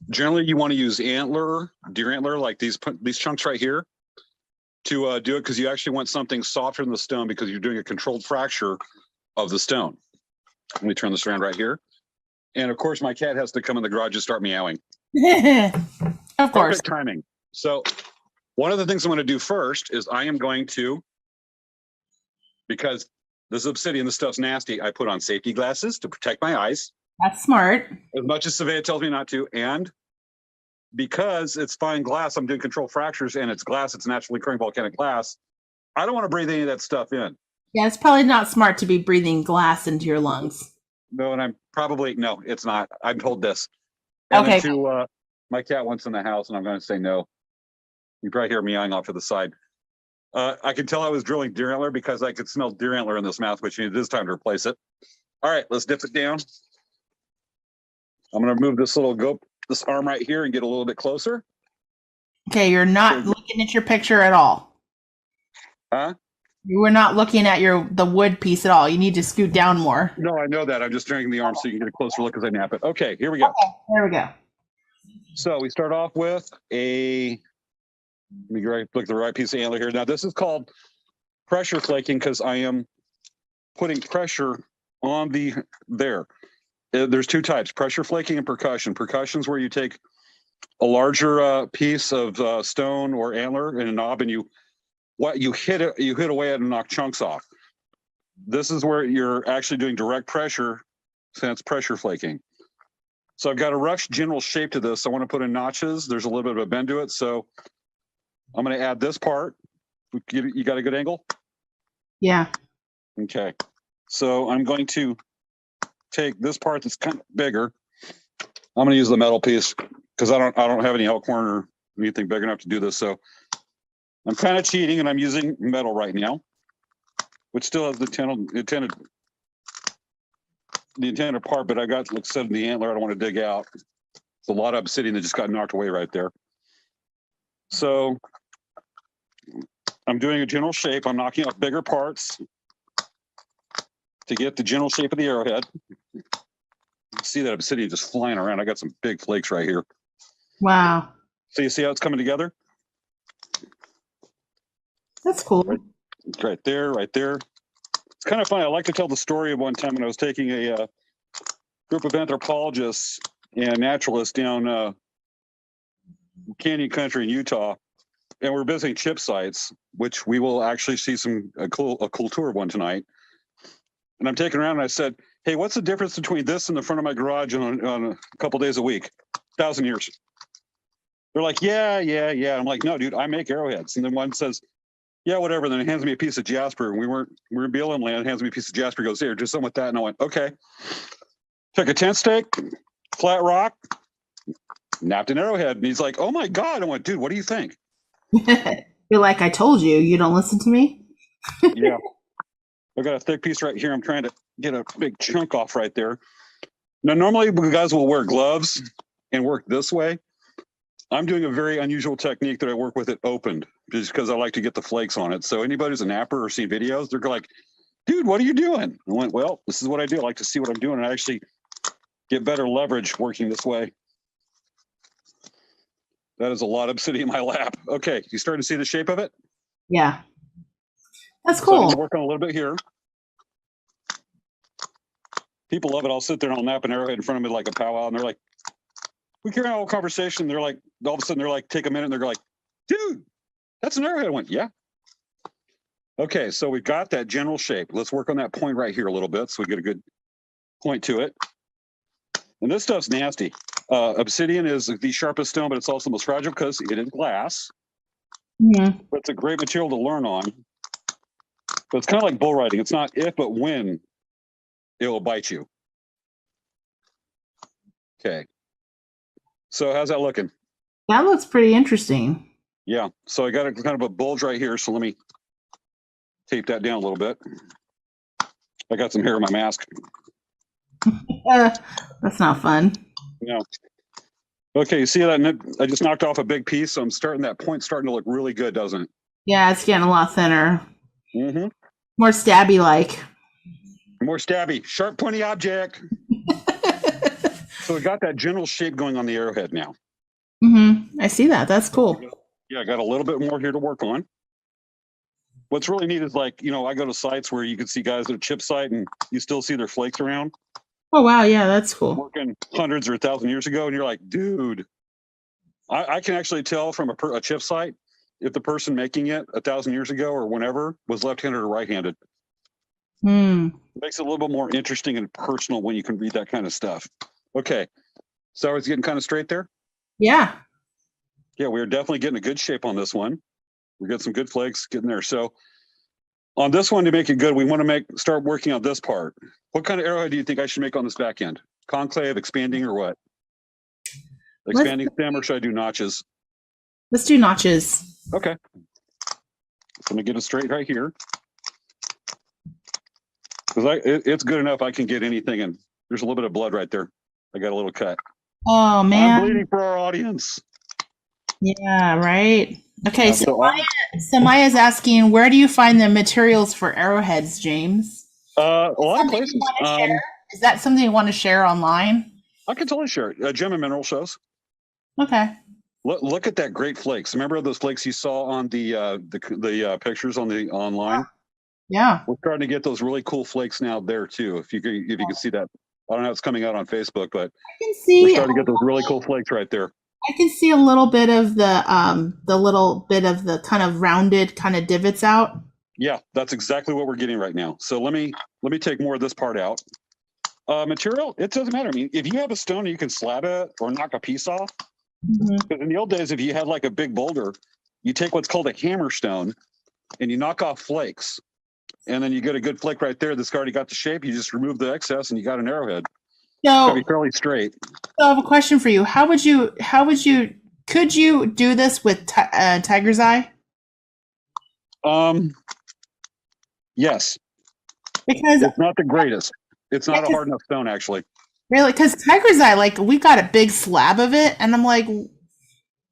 generally you want to use deer antler, like these chunks right here to do it, because you actually want something softer than the stone because you're doing a controlled fracture of the stone. Let me turn this around right here. And of course, my cat has to come in the garage and start meowing. Of course. Perfect timing. So one of the things I'm going to do first is I am going to, because this obsidian, this stuff's nasty, I put on safety glasses to protect my eyes. That's smart. As much as Svea tells me not to. And because it's fine glass, I'm doing controlled fractures and it's glass, it's naturally occurring volcanic glass. I don't want to breathe any of that stuff in. Yeah, it's probably not smart to be breathing glass into your lungs. No, and no, it's not. I'm told this. And okay. To my cat wants in the house and I'm going to say no. You probably hear meowing off to the side. I could tell I was drilling deer antler because I could smell deer antler in this mouth, which it is time to replace it. All right, let's dip it down. I'm going to move this arm right here and get a little bit closer. Okay, you're not looking at your picture at all. Huh? You were not looking at the wood piece at all. You need to scoot down more. No, I know that. I'm just dragging the arm so you can get a closer look as I nap it. Okay, here we go. Okay, there we go. So we start off with let me look at the right piece of antler here. Now this is called pressure flaking because I am putting pressure on there. There's two types, pressure flaking and percussion. Percussion is where you take a larger piece of stone or antler in a knob and you hit away at and knock chunks off. This is where you're actually doing direct pressure, so that's pressure flaking. So I've got a rough general shape to this. I want to put in notches. There's a little bit of a bend to it. So I'm going to add this part. You got a good angle? Yeah. Okay. So I'm going to take this part that's kind of bigger. I'm going to use the metal piece because I don't have any elkhorn or anything big enough to do this. So I'm kind of cheating and I'm using metal right now, which still has the intended part, but I got, like I said, the antler I don't want to dig out. It's a lot of obsidian that just got knocked away right there. So I'm doing a general shape. I'm knocking off bigger parts to get the general shape of the arrowhead. See that obsidian just flying around. I got some big flakes right here. Wow. So you see how it's coming together? That's cool. Right there, right there. It's kind of funny. I like to tell the story of one time when I was taking a group of anthropologists and naturalists down canyon country in Utah, and we're visiting chip sites, which we will actually see a cool tour of one tonight. And I'm taking around and I said, hey, what's the difference between this and the front of my garage on a couple days a week? 1,000 years. They're like, yeah. I'm like, no, dude, I make arrowheads. And then one says, yeah, whatever. Then he hands me a piece of jasper. And we were in BLM land, hands me a piece of jasper, goes, here, do something with that. And I went, okay. Took a tent stake, flat rock, napped an arrowhead. And he's like, oh my God. I went, dude, what do you think? You're like, I told you, you don't listen to me? Yeah. I've got a thick piece right here. I'm trying to get a big chunk off right there. Now, normally guys will wear gloves and work this way. I'm doing a very unusual technique that I work with it opened just because I like to get the flakes on it. So anybody who's a napper or seen videos, they're like, dude, what are you doing? I went, well, this is what I do. I like to see what I'm doing and I actually get better leverage working this way. That is a lot of obsidian in my lap. Okay, you starting to see the shape of it? Yeah. That's So cool. I'm gonna work on a little bit here. People love it. I'll sit there and I'll nap an arrowhead in front of me like a powwow, and they're like, we carry on a whole conversation. They're like, all of a sudden, they're like, take a minute, and they're like, dude, that's an arrowhead. I went, yeah. Okay, so we've got that general shape. Let's work on that point right here a little bit so we get a good point to it. And this stuff's nasty. Obsidian is the sharpest stone, but it's also the most fragile because it is glass. Mm-hmm. But it's a great material to learn on. But it's kind of like bull riding. It's not if, but when it will bite you. Okay. So how's that looking? That looks pretty interesting. Yeah. So I got a kind of a bulge right here. So let me tape that down a little bit. I got some hair in my mask. That's not fun. Yeah. Okay. You see that? I just knocked off a big piece. So I'm starting that point starting to look really good, doesn't it? Yeah, it's getting a lot thinner. Mm-hmm. More stabby like. More stabby, sharp, pointy object. So we got that general shape going on the arrowhead now. Mm-hmm. I see that. That's cool. Yeah, I got a little bit more here to work on. What's really neat is like, I go to sites where you can see guys at a chip site and you still see their flakes around. Oh, wow. Yeah, that's cool. Working hundreds or 1,000 years ago. And you're like, dude, I can actually tell from a chip site if the person making it 1,000 years ago or whenever was left-handed or right-handed. Mm. It makes it a little bit more interesting and personal when you can read that kind of stuff. Okay. So I was getting kind of straight there? Yeah. Yeah, we're definitely getting a good shape on this one. We got some good flakes getting there. So on this one, to make it good, we want to start working on this part. What kind of arrowhead do you think I should make on this back end? Concave, expanding, or what? Expanding stem, or should I do notches? Let's do notches. Okay. So I'm going to get it straight right here. Because it's good enough I can get anything in. There's a little bit of blood right there. I got a little cut. Oh I'm man. bleeding for our audience. Yeah, right. Okay, Yeah, so so Maya's asking, where do you find the materials for arrowheads, James? a lot of Something you places. want to share? Is that something you want to share online? I can totally share it. Gem and mineral shows. Okay. Look at that great flakes. Remember those flakes you saw on the pictures on the online? Yeah. We're starting to get those really cool flakes now there too. If you can see that, I don't know if it's coming out on Facebook, but I can we're see starting to get those really cool flakes right there. I can see a little bit of the little bit of the kind of rounded kind of divots out. Yeah, that's exactly what we're getting right now. So let me take more of this part out. Material, it doesn't matter. I mean, if you have a stone, you can slab it or knock a piece off. Because in the old days, if you had like a big boulder, you take what's called a hammer stone and you knock off flakes. And then you get a good flake right there that's already got the shape. You just remove the excess and you got an arrowhead. So, It'll be fairly straight. So I have a question for you. Could you do this with tiger's eye? Yes. Because it's not the greatest. It's not Yeah, a hard enough stone, actually. really, because tiger's eye, like we got a big slab of it, and I'm like,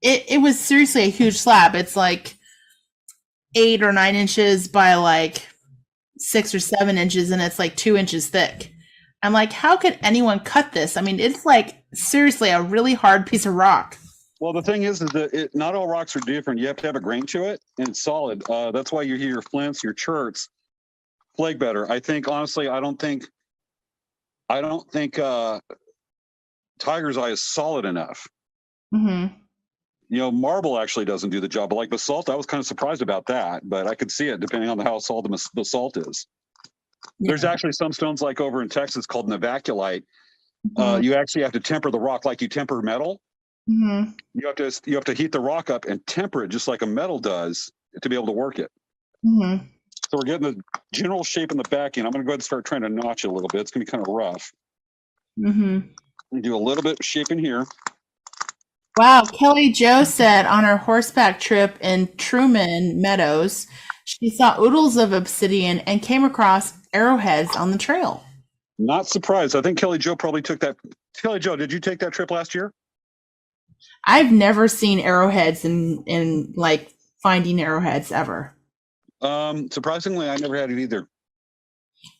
it was seriously a huge slab. It's like 8 or 9 inches by like 6 or 7 inches, and it's like 2 inches thick. I'm like, how could anyone cut this? I mean, it's like seriously a really hard piece of rock. Well, the thing is that not all rocks are different. You have to have a grain to it, and it's solid. That's why you hear your flints, your cherts flake better. I think, honestly, I don't think tiger's eye is solid enough. Mm-hmm. You know, marble actually doesn't do the job. But like basalt, I was kind of surprised about that, but I could see it depending on how solid the basalt is. Yeah. There's actually some stones like over in Texas called novaculite. Mm-hmm. You actually have to temper the rock like you temper metal. Mm-hmm. You have to heat the rock up and temper it just like a metal does to be able to work it. Mm-hmm. So we're getting the general shape in the back end. I'm going to go ahead and start trying to notch it a little bit. It's going to be kind of rough. Mm-hmm. Do a little bit of shape in here. Wow, Kelly Jo said on her horseback trip in Truman Meadows, she saw oodles of obsidian and came across arrowheads on the trail. Not surprised. I think Kelly Jo probably took that. Kelly Jo, did you take that trip last year? I've never seen arrowheads in like finding arrowheads ever. Surprisingly, I never had it either.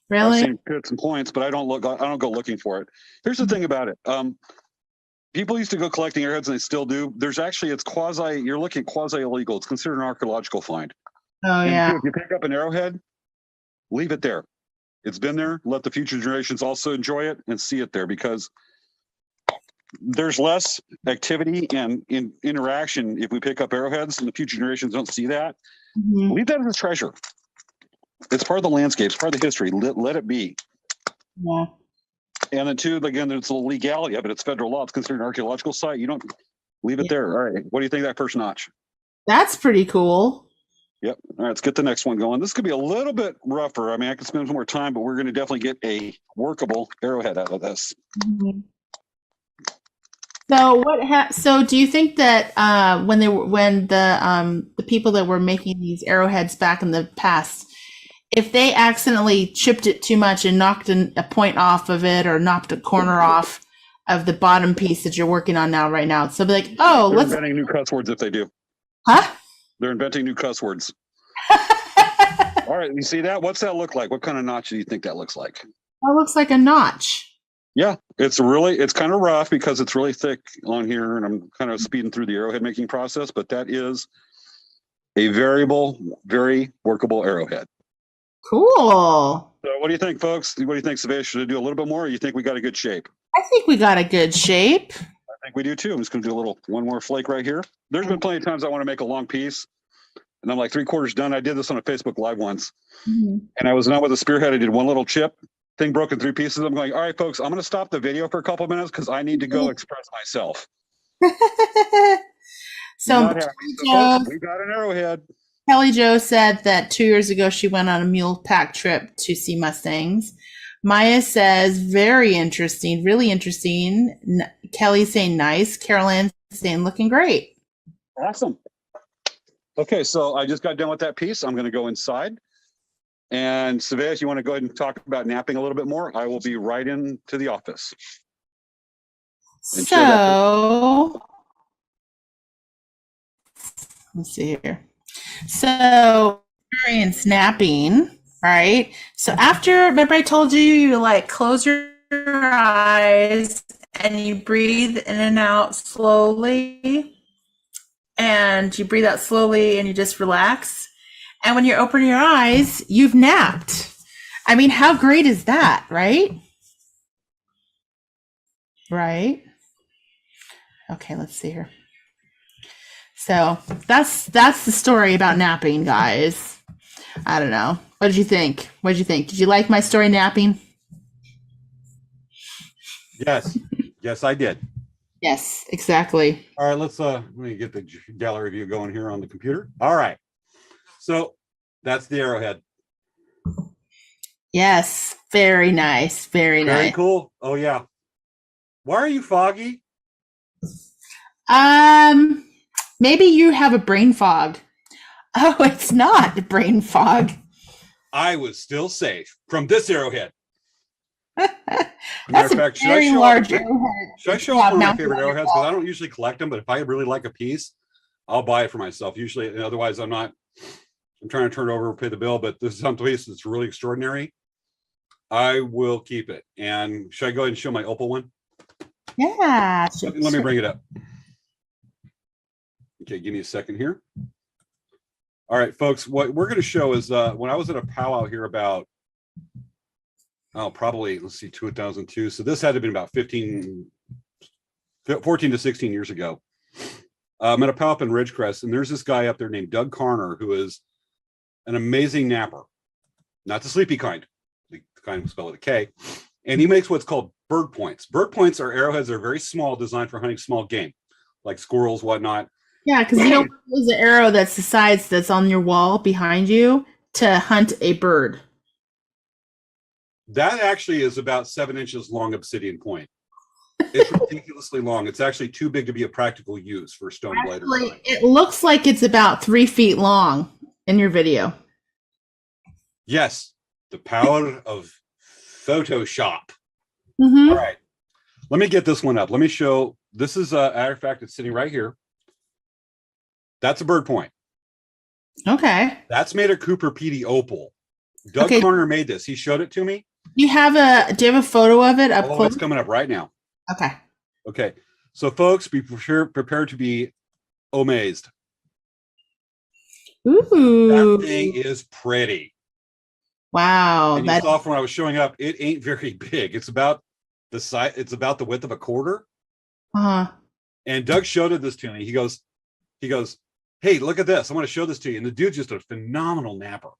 Really? I've seen pits and points, but I don't go looking for it. Here's the thing about it. People used to go collecting arrowheads, and they still do. You're looking quasi illegal. It's considered an archaeological find. Oh, yeah. If you pick up an arrowhead, leave it there. It's been there. Let the future generations also enjoy it and see it there, because there's less activity and interaction if we pick up arrowheads, and the future generations don't see that. Mm-hmm. Leave that as a treasure. It's part of the landscape. It's part of the history. Let it be. Yeah. And then two, again, there's the legality of it. It's federal law. It's considered an archaeological site. You don't leave it there. All right. What do you think of that first notch? That's pretty cool. Yep. All right. Let's get the next one going. This could be a little bit rougher. I mean, I could spend some more time, but we're going to definitely get a workable arrowhead out of this. Mm-hmm. So do you think that when the people that were making these arrowheads back in the past, if they accidentally chipped it too much and knocked a point off of it or knocked a corner off of the bottom piece that you're working on right now, so be like, they're inventing new cuss words if they do. Huh? They're inventing new cuss words. All right, you see that? What's that look like? What kind of notch do you think that looks like? That looks like a notch. Yeah, it's kind of rough because it's really thick on here, and I'm kind of speeding through the arrowhead making process, but that is a very workable arrowhead. Cool. So what do you think, folks? What do you think, Svea? Should I do a little bit more, or you think we got a good shape? I think we got a good shape. I think we do too. I'm just going to do one more flake right here. There's been plenty of times I want to make a long piece, and I'm like 3/4 done. I did this on a Facebook Live once, and I was not with a spearhead. I did one little chip. Thing broke in 3 pieces. I'm going, all right, folks, I'm going to stop the video for a couple of minutes because I need to go express myself. So we got an arrowhead. Kelly Jo said that 2 years ago she went on a mule pack trip to see Mustangs. Maya says, very interesting, really interesting. Kelly saying nice. Carolyn saying looking great. Awesome. Okay, so I just got done with that piece. I'm going to go inside. And Svea, if you want to go ahead and talk about napping a little bit more, I will be right into the office. And share that. So let's see here. So during snapping, right? So after, remember I told you, you like close your eyes and you breathe in and out slowly. And you breathe out slowly and you just relax. And when you open your eyes, you've napped. I mean, how great is that, right? Right. Okay, let's see here. So that's the story about napping, guys. I don't know. What did you think? What did you think? Did you like my story napping? Yes. Yes, I did. Yes, exactly. All right, let me get the gallery view going here on the computer. All right. So that's the arrowhead. Yes, very nice. Very Very nice. cool. Oh yeah. Why are you foggy? Maybe you have a brain fog. Oh, it's not brain fog. I was still safe from this arrowhead. That's Matter of fact, a very large arrowhead. should I show off one of my favorite arrowheads? Because I don't usually collect them, but if I really like a piece, I'll buy it for myself. Usually, otherwise, I'm trying to turn it over, pay the bill, but this is some piece that's really extraordinary. I will keep it. And should I go ahead and show my opal one? Yeah. Let me bring it up. Okay, give me a second here. All right, folks, what we're going to show is when I was at a powwow here about, probably, let's see, 2002. So this had to have been about 14 to 16 years ago. I'm at a powwow up in Ridgecrest, and there's this guy up there named Doug Carner, who is an amazing napper. Not the sleepy kind, the kind spelled with a K. And he makes what's called bird points. Bird points are arrowheads that are very small, designed for hunting small game, like squirrels, whatnot. Yeah, because you don't use the arrow that's the size that's on your wall behind you to hunt a bird. That actually is about 7 inches long obsidian point. It's ridiculously long. It's actually too big to be a practical use for a stone blade. Actually, it looks like it's about 3 feet long in your video. Yes, the power of Photoshop. Mm-hmm. All right, let me get this one up. Let me show. This is a matter of fact, it's sitting right here. That's a bird point. Okay. That's made of Cooper PD opal. Doug Carner made this. He showed it to me. Do you have a photo of it up close? It's coming up right now. Okay. Okay. So folks, be prepared to be amazed. Ooh. That thing is pretty. Wow. And you saw from when I was showing up, it ain't very big. It's about the size, it's about the width of a quarter. Uh-huh. And Doug showed this to me. He goes, hey, look at this. I want to show this to you. And the dude's just a phenomenal napper.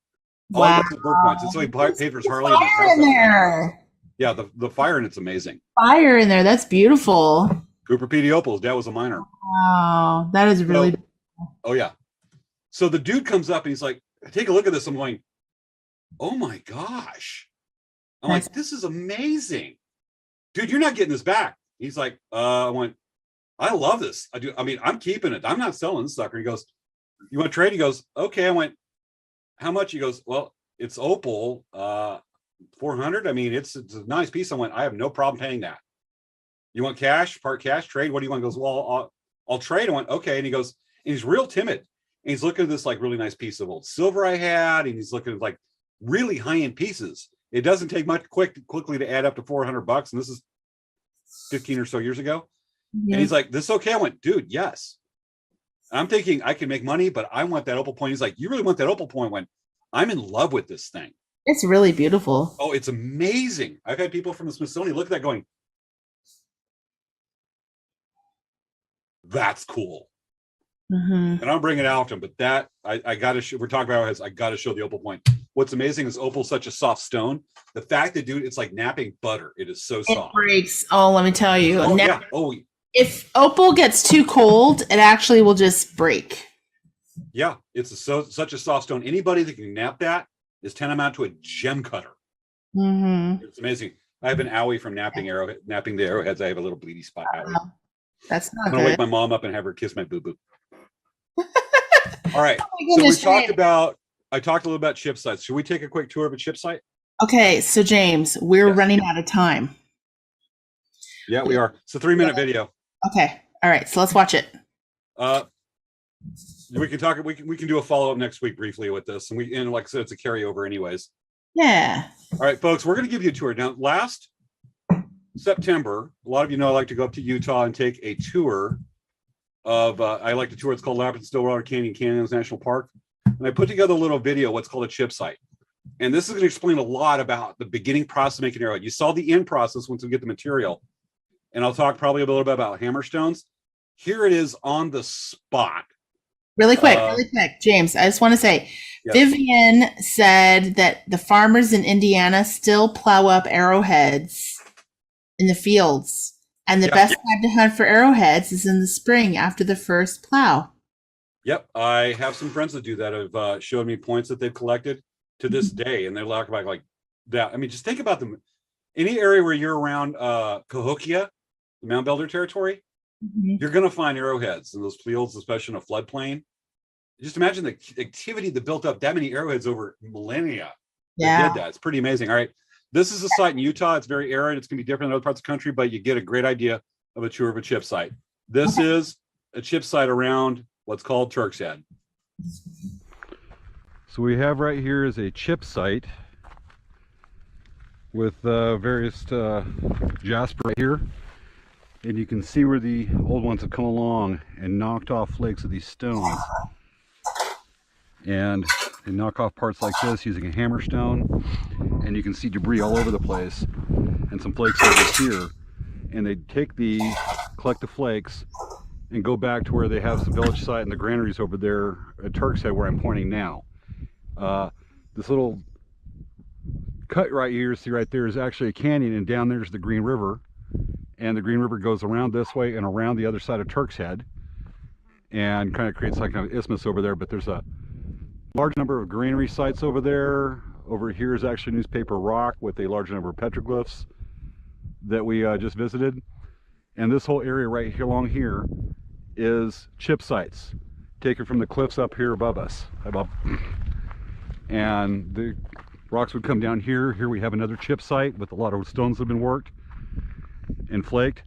All Wow. the bird points. It's so he paid for his Harley. Fire in there. Yeah, the fire in it's amazing. Fire in there. That's beautiful. Cooper PD opal. His dad was a miner. Wow. That is really Oh yeah. So the dude comes up and he's like, take a look at this. I'm going, oh my gosh. I'm like, this is amazing. Dude, you're not getting this back. He's like, I went, I love this. I do. I mean, I'm keeping it. I'm not selling this sucker. He goes, you want to trade? He goes, okay. I went, how much? He goes, well, it's opal, 400. I mean, it's a nice piece. I went, I have no problem paying that. You want cash, part cash, trade? What do you want? He goes, well, I'll trade. I went, okay. And he goes, and he's real timid. And he's looking at this like really nice piece of old silver I had. And he's looking at like really high-end pieces. It doesn't take much quickly to add up to $400. And this is 15 or so years ago. And he's like, this okay? I went, dude, yes. I'm thinking I can make money, but I want that opal point. He's like, you really want that opal point? When I'm in love with this thing. It's really beautiful. Oh, it's amazing. I've had people from the Smithsonian look at that going, that's cool. Mm-hmm. And I'll bring it out to him, but that I got to show. We're talking about I got to show the opal point. What's amazing is opal's such a soft stone. The fact that, dude, it's like napping butter. It is so soft. It breaks. Oh, let me tell you. Oh, yeah. Oh, if opal gets too cold, it actually will just break. Yeah, it's such a soft stone. Anybody that can nap that is tantamount to a gem cutter. Mm-hmm. It's amazing. I have an owie from napping the arrowheads. I have a little bleedy spot. Wow. That's not I'm gonna good. wake my mom up and have her kiss my boo-boo. All right. Oh So I talked a little about chip sites. Should we take a quick tour of a chip site? Okay, so James, we're running out of time. Yeah, we are. It's a 3-minute video. Okay. All right. So let's watch it. We can talk. We can do a follow up next week briefly with this, and like I said, it's a carryover anyways. Yeah. All right, folks, we're going to give you a tour now. Last September, a lot of you know I like to go up to Utah and take a tour of. I like to tour. It's called Lapid Stillwater Canyon Canyons National Park, and I put together a little video, what's called a chip site. And this is going to explain a lot about the beginning process of making arrowhead. You saw the end process once we get the material, and I'll talk probably a little bit about hammerstones. Here it is on the spot. Really quick, James, I just want to say, yes. Vivian said that the farmers in Indiana still plow up arrowheads in the fields. And the best time to hunt for arrowheads is in the spring after the first plow. Yep. I have some friends that do that, have showed me points that they've collected to this day. And they're like that. I mean, just think about them. Any area where you're around Cahokia, the Mount Belder territory, you're going to find arrowheads in those fields, especially in a floodplain. Just imagine the activity that built up that many arrowheads over millennia. Yeah. Did that. It's pretty amazing. All right. This is a site in Utah. It's very arid. It's going to be different than other parts of the country, but you get a great idea of a tour of a chip site. This is a chip site around what's called Turk's Head. So we have right here is a chip site with various jasper right here. And you can see where the old ones have come along and knocked off flakes of these stones. And they knock off parts like this using a hammerstone. And you can see debris all over the place and some flakes over here. And they take these, collect the flakes, and go back to where they have some village site and the granaries over there at Turk's Head where I'm pointing now. This little cut right here, see right there, is actually a canyon, and down there's the Green River. And the Green River goes around this way and around the other side of Turk's Head and kind of creates like an isthmus over there. But there's a large number of granary sites over there. Over here is actually Newspaper Rock with a large number of petroglyphs that we just visited. And this whole area right here along here is chip sites taken from the cliffs up here above us. Hi, Bob. And the rocks would come down here. Here we have another chip site with a lot of stones that have been worked and flaked,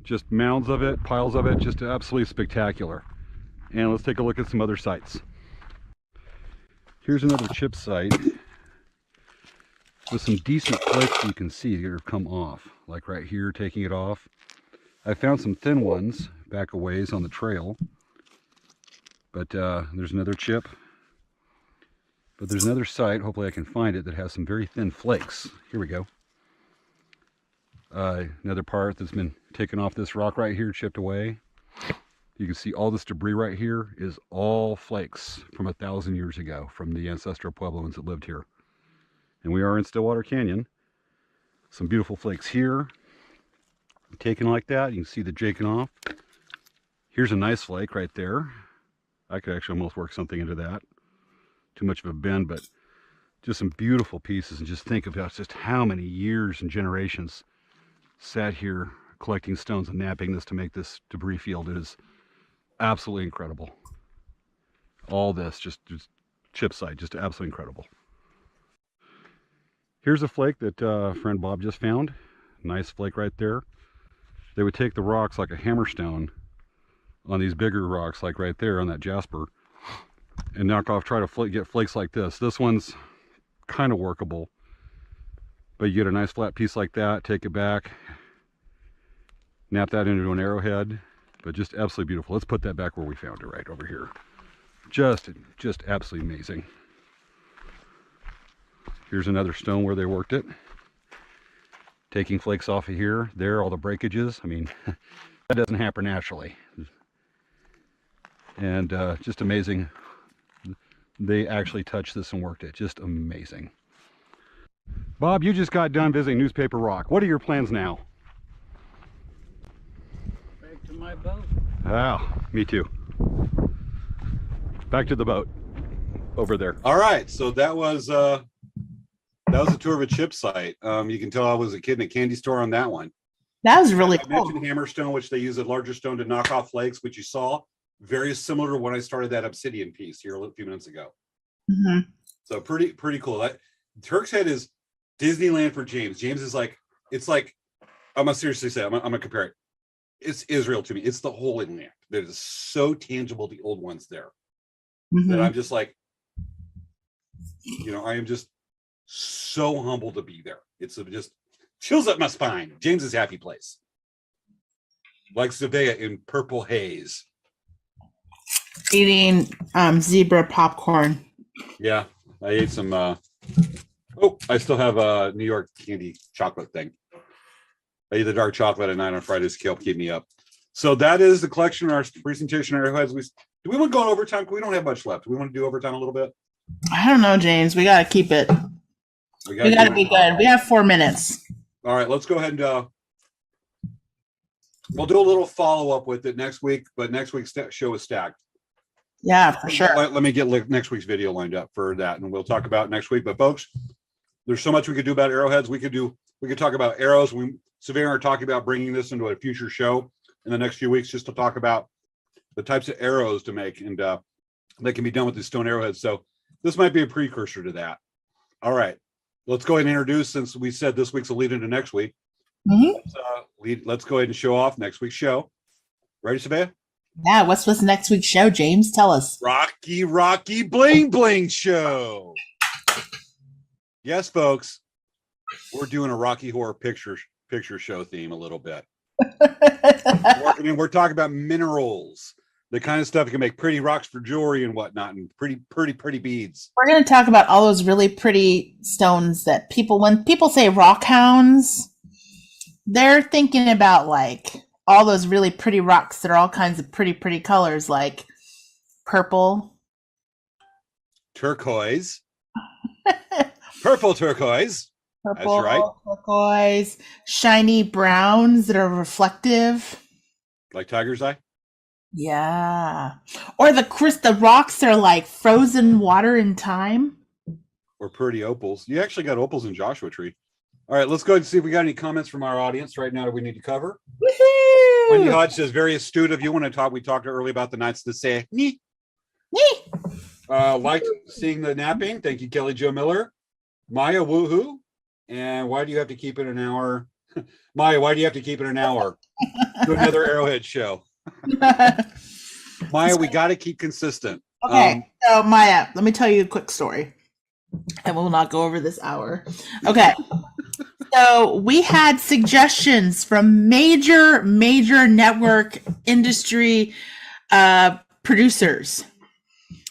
just mounds of it, piles of it, just absolutely spectacular. And let's take a look at some other sites. Here's another chip site with some decent flakes you can see here come off, like right here, taking it off. I found some thin ones back a ways on the trail, but there's another chip. But there's another site, hopefully I can find it, that has some very thin flakes. Here we go. Another part that's been taken off this rock right here, chipped away. You can see all this debris right here is all flakes from 1,000 years ago from the ancestral Puebloans that lived here. And we are in Stillwater Canyon. Some beautiful flakes here, taken like that. You can see the jaking off. Here's a nice flake right there. I could actually almost work something into that. Too much of a bend, but just some beautiful pieces. And just think about just how many years and generations sat here collecting stones and knapping this to make this debris field. It is absolutely incredible. All this just chip site, just absolutely incredible. Here's a flake that friend Bob just found. Nice flake right there. They would take the rocks like a hammerstone on these bigger rocks, like right there on that jasper, and knock off, try to get flakes like this. This one's kind of workable, but you get a nice flat piece like that, take it back, nap that into an arrowhead, but just absolutely beautiful. Let's put that back where we found it, right over here. Just absolutely amazing. Here's another stone where they worked it. Taking flakes off of here, there, all the breakages. I mean, that doesn't happen naturally. And just amazing. They actually touched this and worked it. Just amazing. Bob, you just got done visiting Newspaper Rock. What are your plans now? Back to my boat. Ah, me too. Back to the boat over there. All right, so that was a tour of a chip site. You can tell I was a kid in a candy store on that one. That was really I cool. mentioned hammerstone, which they use a larger stone to knock off flakes, which you saw very similar to when I started that obsidian piece here a few minutes ago. Mm-hmm. So pretty cool. Turk's Head is Disneyland for James. James is like, it's like I'm gonna seriously say, I'm gonna compare it. It's Israel to me. It's the Holy Land that is so tangible. The old ones there that I'm just like, I am just so humbled to be there. It's just chills up my spine. James's happy place, like Svea in Purple Haze. Eating zebra popcorn. Yeah, I ate some. I still have a New York candy chocolate thing. I eat the dark chocolate at night on Fridays to help keep me up. So that is the collection, our presentation, arrowheads. Do we want to go on overtime? We don't have much left. Do we want to do overtime a little bit? I don't know, James. We got to keep it. We got to be good. We have 4 minutes. All right, let's go ahead and we'll do a little follow up with it next week. But next week's show is stacked. Yeah, for sure. Let me get next week's video lined up for that, and we'll talk about it next week. But folks, there's so much we could do about arrowheads. We could talk about arrows. Svea and I are talking about bringing this into a future show in the next few weeks, just to talk about the types of arrows to make, and that can be done with the stone arrowheads. So this might be a precursor to that. All right, let's go ahead and introduce, since we said this week's a lead into next week. Let's go ahead and show off next week's show. Ready, Svea? Yeah, what's next week's show, James? Tell us. Rocky Bling Bling Show. Yes, folks, we're doing a Rocky Horror Picture Show theme a little bit. We're talking about minerals, the kind of stuff that can make pretty rocks for jewelry and whatnot, and pretty beads. We're going to talk about all those really pretty stones that when people say rock hounds, they're thinking about like all those really pretty rocks that are all kinds of pretty colors, like purple, turquoise, purple turquoise. That's right. Turquoise, shiny browns that are reflective, like tiger's eye. Yeah, or the rocks are like frozen water in time, or pretty opals. You actually got opals in Joshua Tree. All right, let's go ahead and see if we got any comments from our audience right now that we need to cover. Woohoo! Wendy Hodge says, very astute of you. When we talked earlier about the Knights that say nee. Liked seeing the napping. Thank you, Kelly Jo Miller. Maya, woohoo. And why do you have to keep it an hour? Maya, why do you have to keep it an hour? Do another Arrowhead show. Maya, we got to keep consistent. Okay, so Maya, let me tell you a quick story. And we'll not go over this hour. Okay. So we had suggestions from major network industry producers.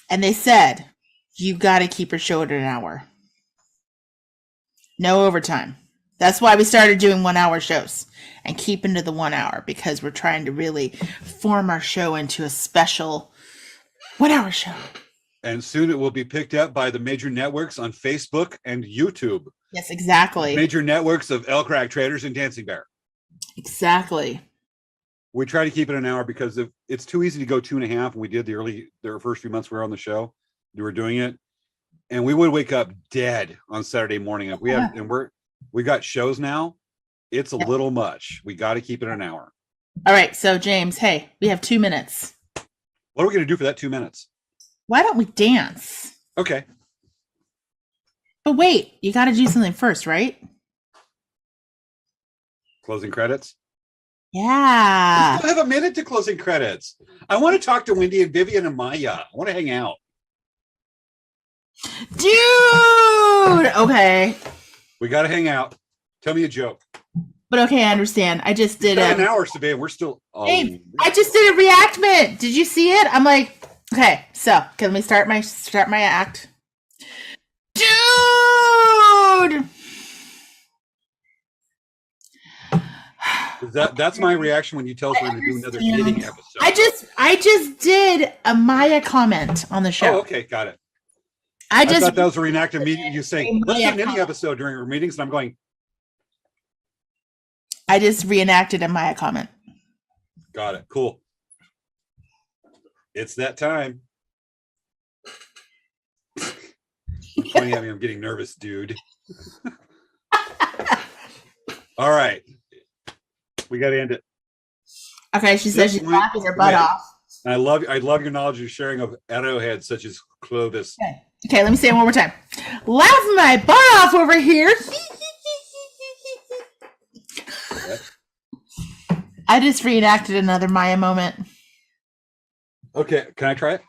And they said, you got to keep your show at an hour. No overtime. That's why we started doing 1 hour shows and keeping to the 1 hour, because we're trying to really form our show into a special 1 hour show. And soon it will be picked up by the major networks on Facebook and YouTube. Yes, exactly. Major networks of El Crack Traders and Dancing Bear. Exactly. We try to keep it an hour because it's too easy to go 2.5. And we did the first few months we were on the show. We were doing it. And we would wake up dead on Saturday morning. We got shows now. It's a little much. We got to keep it an hour. All right. So James, hey, we have 2 minutes. What are we going to do for that 2 minutes? Why don't we dance? Okay. But wait, you got to do something first, right? Closing credits? Yeah. We still have a minute to closing credits. I want to talk to Wendy and Vivian and Maya. I want to hang out. Dude! Okay. We got to hang out. Tell me a joke. But okay, I understand. I just did an hour today. We're still. Hey, I just did a reactment. Did you see it? I'm like, okay. So can we start my act? Dude. That's my reaction when you tell us we're going to do another knitting episode. I just did a Maya comment on the show. Oh, okay, got it. I thought that was a reenacted meeting. You saying let's do a knitting episode during our meetings, and I'm going. I just reenacted a Maya comment. Got it. Cool. It's that time. Pointing at me, I'm getting nervous, dude. All right. We got to end it. Okay, she says she's laughing her butt off. I love your knowledge of sharing of arrowheads such as Clovis. Okay, let me say it one more time. Laugh my butt off over here. I just reenacted another Maya moment. Okay, can I try it?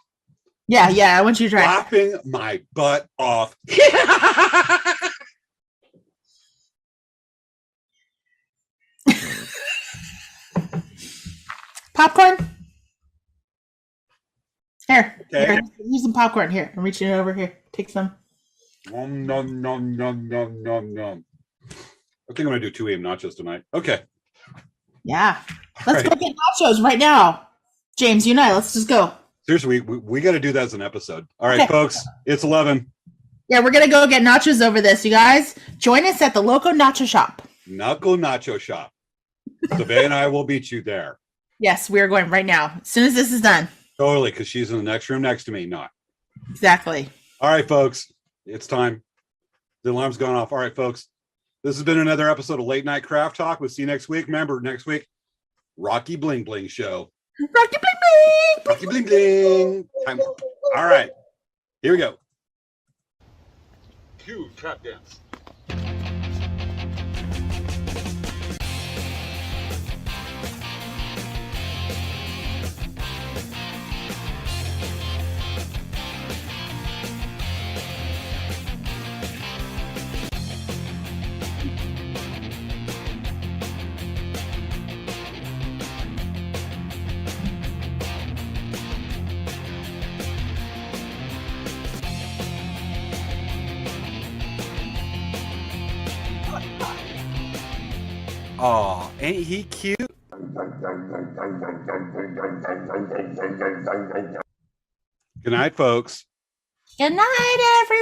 Yeah, I want you to try. Laughing my butt off. Popcorn? Here. Okay. Here, use some popcorn. Here, I'm reaching it over here. Take some. Nom, nom, nom, nom, nom, nom, nom. I think I'm going to do 2 AM nachos tonight. Okay. Yeah. Let's Right. go get nachos right now. James, you and I, let's just go. Seriously, we got to do that as an episode. All right, Okay. folks, it's 11. Yeah, we're going to go get nachos over this, you guys. Join us at the local nacho shop. Knuckle Nacho Shop. Svea and I will beat you there. Yes, we are going right now. As soon as this is done. Totally, because she's in the next room next to me. Not. Exactly. All right, folks, it's time. The alarm's gone off. All right, folks, this has been another episode of Late Night Craft Talk. We'll see you next week. Remember, next week, Rocky Bling Bling Show. Rocky bling bling. Rocky Bling Bling. Time. All right, here we go. Cue tap dance. Oh, ain't he cute? Good night, folks. Good night, everyone.